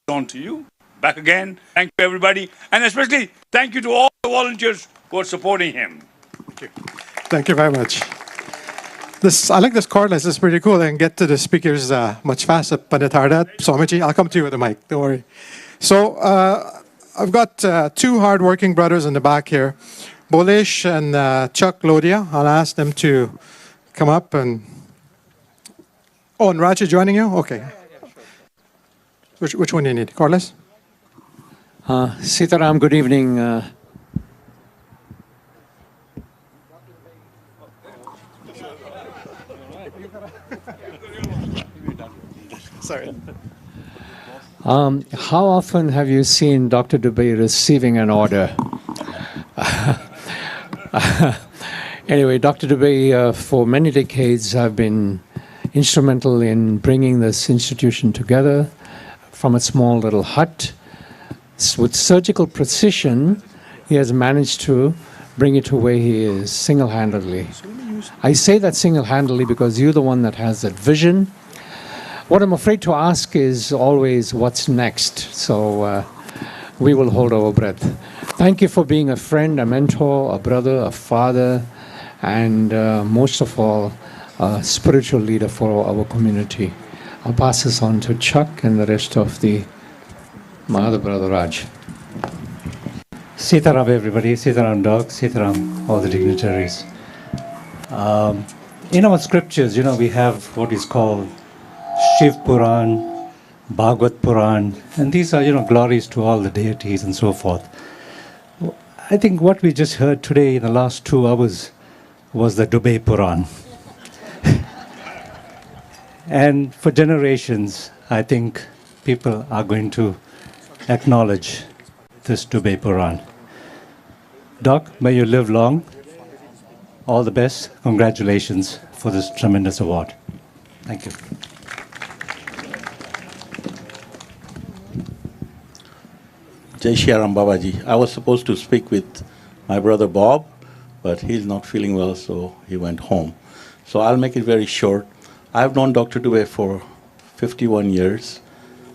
S21: on to you. Back again. Thank you, everybody. And especially thank you to all the volunteers who are supporting him.
S14: Thank you. Thank you very much. I like this cordless. It's pretty cool. I can get to the speakers much faster. Pandit Hardat, Swamiji, I'll come to you with the mic. Don't worry. So I've got two hardworking brothers in the back here, Bolesh and Chuck Lodia. I'll ask them to come up and... Oh, and Raj is joining you? Okay. Which one do you need? Carlos?
S4: Sitaram, good evening.
S14: Sorry.
S4: How often have you seen Dr. Doobay receiving an order? Anyway, Dr. Doobay, for many decades, have been instrumental in bringing this institution together from a small little hut. With surgical precision, he has managed to bring it to where he is single-handedly. I say that single-handedly because you're the one that has that vision. What I'm afraid to ask is always what's next. So we will hold our breath. Thank you for being a friend, a mentor, a brother, a father, and most of all, a spiritual leader for our community. I'll pass this on to Chuck and the rest of my other brother Raj.
S5: Sitaram, everybody. Sitaram, Doc. Sitaram, all the dignitaries. In our scriptures, we have what is called Shiv Puran, Bhagavad Puran, and these are, glories to all the deities and so forth. I think what we just heard today in the last 2 hours was the Doobay Puran. And for generations, I think people are going to acknowledge this Doobay Puran. Doc, may you live long. All the best. Congratulations for this tremendous award. Thank you.
S9: Jai Shri Ram Babaji. I was supposed to speak with my brother Bob, but he's not feeling well, so he went home. So I'll make it very short. I've known Dr. Doobay for 51 years,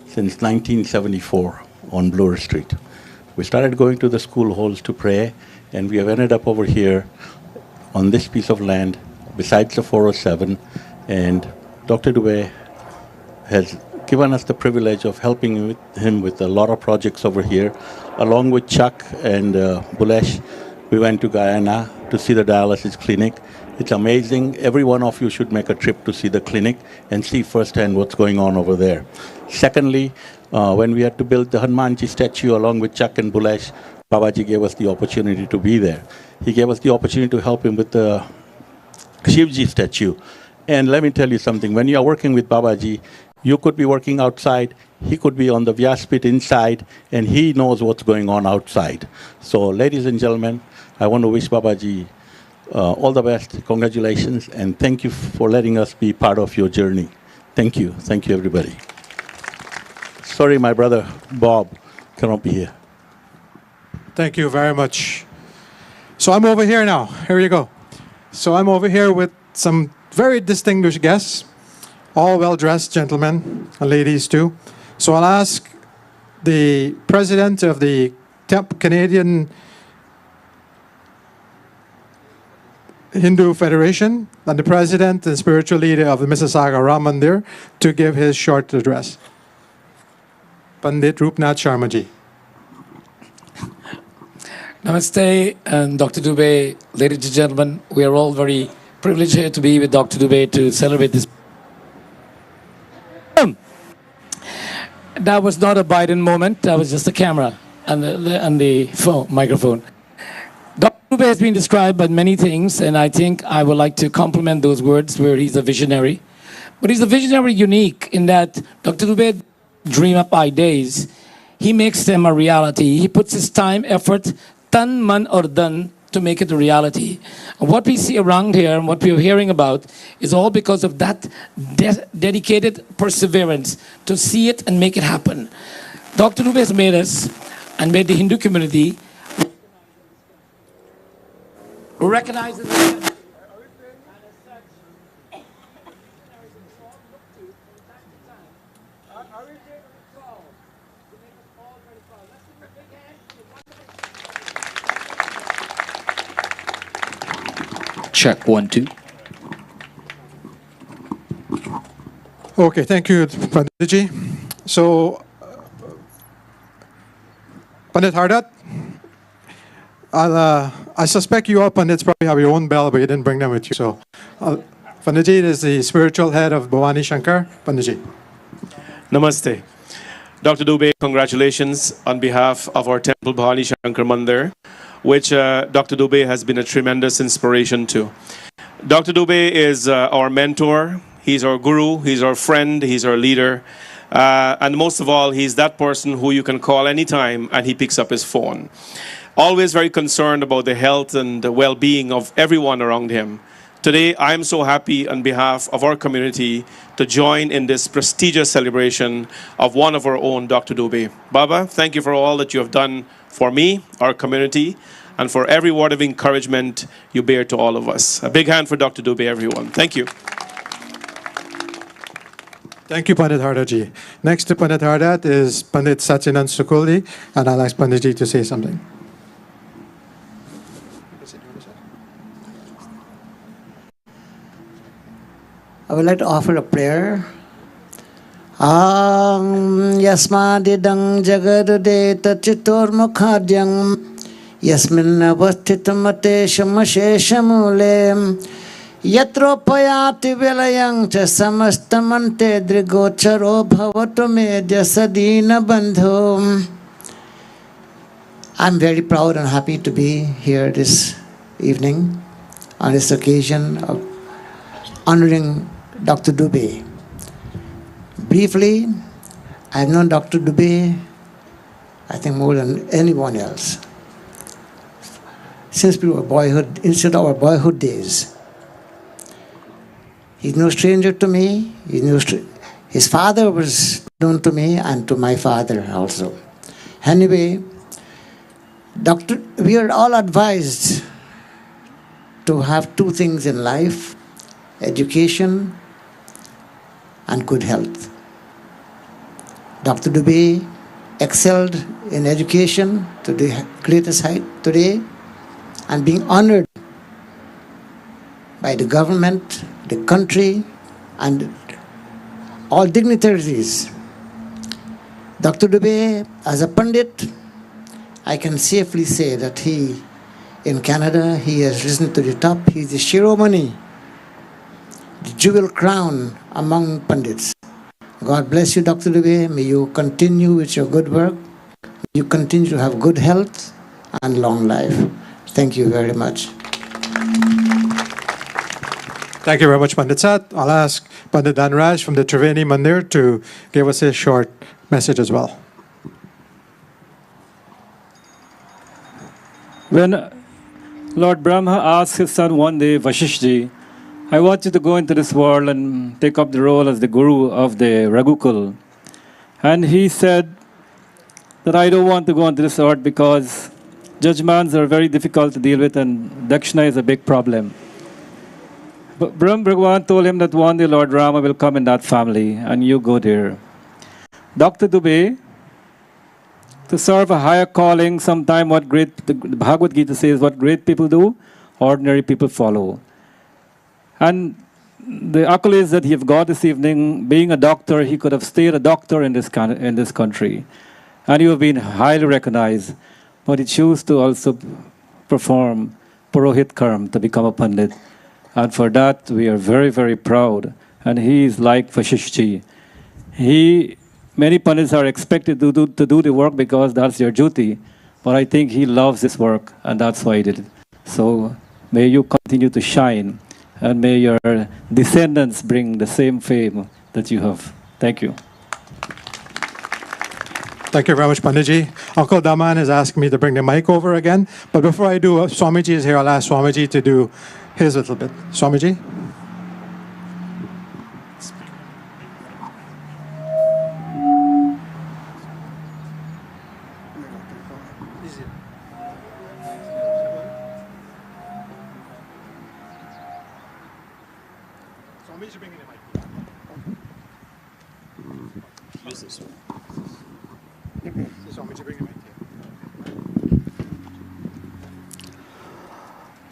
S9: since 1974 on Bloor Street. We started going to the school halls to pray, and we have ended up over here on this piece of land besides the 407, and Dr. Doobay has given us the privilege of helping him with a lot of projects over here. Along with Chuck and Bulesh, we went to Guyana to see the dialysis clinic. It's amazing. Every one of you should make a trip to see the clinic and see firsthand what's going on over there. Secondly, when we had to build the Hanumanji statue along with Chuck and Bulesh, Babaji gave us the opportunity to be there. He gave us the opportunity to help him with the Shivji statue. And let me tell you something, when you are working with Babaji, you could be working outside, he could be on the Vyaspit inside, and he knows what's going on outside. So ladies and gentlemen, I want to wish Babaji all the best, congratulations, and thank you for letting us be part of your journey. Thank you everybody. Sorry my brother Bob cannot be here.
S14: Thank you very much. So I'm over here now. Here you go. So I'm over here with some very distinguished guests, all well-dressed gentlemen and ladies too. So I'll ask the president of the Canadian Hindu Federation and the president and spiritual leader of the Mississauga Ram Mandir to give his short address. Pandit Roopnath Sharmaji.
S24: Namaste, and Dr. Doobay, ladies and gentlemen, we are all very privileged here to be with Dr. Doobay to celebrate this. That was not a Biden moment, that was just the camera and the phone, microphone. Dr. Doobay has been described by many things, and I think I would like to compliment those words where he's a visionary. But he's a visionary unique in that Dr. Doobay dream up ideas. He makes them a reality. He puts his time, effort, tan, man, or dan to make it a reality. And what we see around here and what we're hearing about is all because of that dedicated perseverance to see it and make it happen. Dr. Doobay has made us and made the Hindu community recognize it.
S22: Check 1, 2.
S14: Okay, thank you, Panditji. So Pandit Hardat, I suspect you all Pandits probably have your own bell, but you didn't bring them with you. So, Panditji is the spiritual head of Bhavani Shankar. Panditji.
S1: Namaste. Dr. Doobay, congratulations on behalf of our temple, Bhavani Shankar Mandir, which Dr. Doobay has been a tremendous inspiration to. Dr. Doobay is our mentor. He's our guru. He's our friend. He's our leader. And most of all, he's that person who you can call anytime and he picks up his phone. Always very concerned about the health and the well-being of everyone around him. Today, I am so happy on behalf of our community to join in this prestigious celebration of one of our own, Dr. Doobay. Baba, thank you for all that you have done for me, our community, and for every word of encouragement you bear to all of us. A big hand for Dr. Doobay, everyone. Thank you.
S14: Thank you, Pandit Hardatji. Next to Pandit Hardat is Pandit Sachinan Sukuldi, and I'll ask Panditji to say something.
S10: I would like to offer a prayer. Yasmadidang jagadude tachitor mukhadyang yasmin avasthitamate shamasheshamule yatro payati velayang cha samastamante drigocharo bhavatu me jasadina bandhu. I'm very proud and happy to be here this evening on this occasion of honoring Dr. Doobay. Briefly, I've known Dr. Doobay, I think more than anyone else, since we were instead of our boyhood days. He's no stranger to me. His father was known to me and to my father also. Anyway, we are all advised to have two things in life: education and good health. Dr. Doobay excelled in education to the greatest height today and being honored by the government, the country, and all dignitaries. Dr. Doobay, as a Pandit, I can safely say that in Canada, he has risen to the top. He is the Shiromani, the jewel crown among Pandits. God bless you, Dr. Doobay. May you continue with your good work. May you continue to have good health and long life. Thank you very much.
S14: Thank you very much, Pandit Sat. I'll ask Pandit Dhanraj from the Triveni Mandir to give us a short message as well.
S11: When Lord Brahma asked his son one day, Vashishji, I want you to go into this world and take up the role as the guru of the Raghukul. And he said that I don't want to go into this earth because judgments are very difficult to deal with and Dakshina is a big problem. But Brahm Bhagwan told him that one day Lord Rama will come in that family and you go there. Dr. Doobay, to serve a higher calling, sometime the Bhagavad Gita says, what great people do, ordinary people follow. And the accolades that he got this evening, being a doctor, he could have stayed a doctor in this country. And he would have been highly recognized. But he chose to also perform Purohit Karm to become a Pandit. And for that, we are very, very proud. And he is like Vashishji. Many Pandits are expected to do the work because that's their duty. But I think he loves this work, and that's why he did it. So may you continue to shine, and may your descendants bring the same fame that you have. Thank you.
S14: Thank you very much, Panditji. Uncle Daman has asked me to bring the mic over again. But before I do, Swamiji is here. I'll ask Swamiji to do his little bit. Swamiji?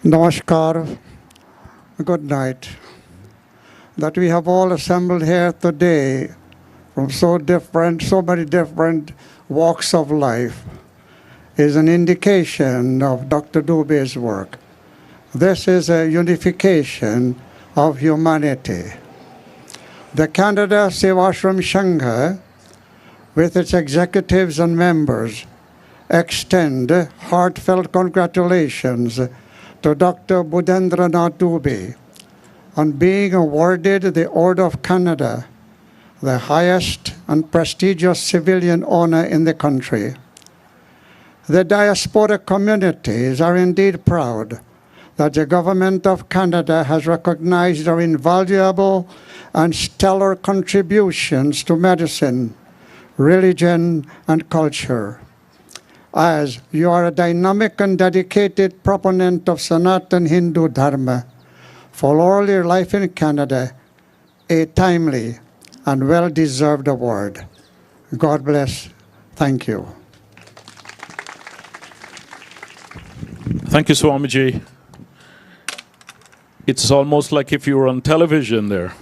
S23: Namaskar, good night. That we have all assembled here today from so many different walks of life. is an indication of Dr. Doobay's work. This is a unification of humanity. The Canada Sevashram Sangha, with its executives and members, extend heartfelt congratulations to Dr. Budhendranauth Doobay on being awarded the Order of Canada, the highest and prestigious civilian honor in the country. The diaspora communities are indeed proud that the Government of Canada has recognized our invaluable and stellar contributions to medicine, religion, and culture. As you are a dynamic and dedicated proponent of Sanatan Hindu Dharma, for all your life in Canada, a timely and well-deserved award. God bless. Thank you.
S3: Thank you, Swamiji. It's almost like if you were on television there.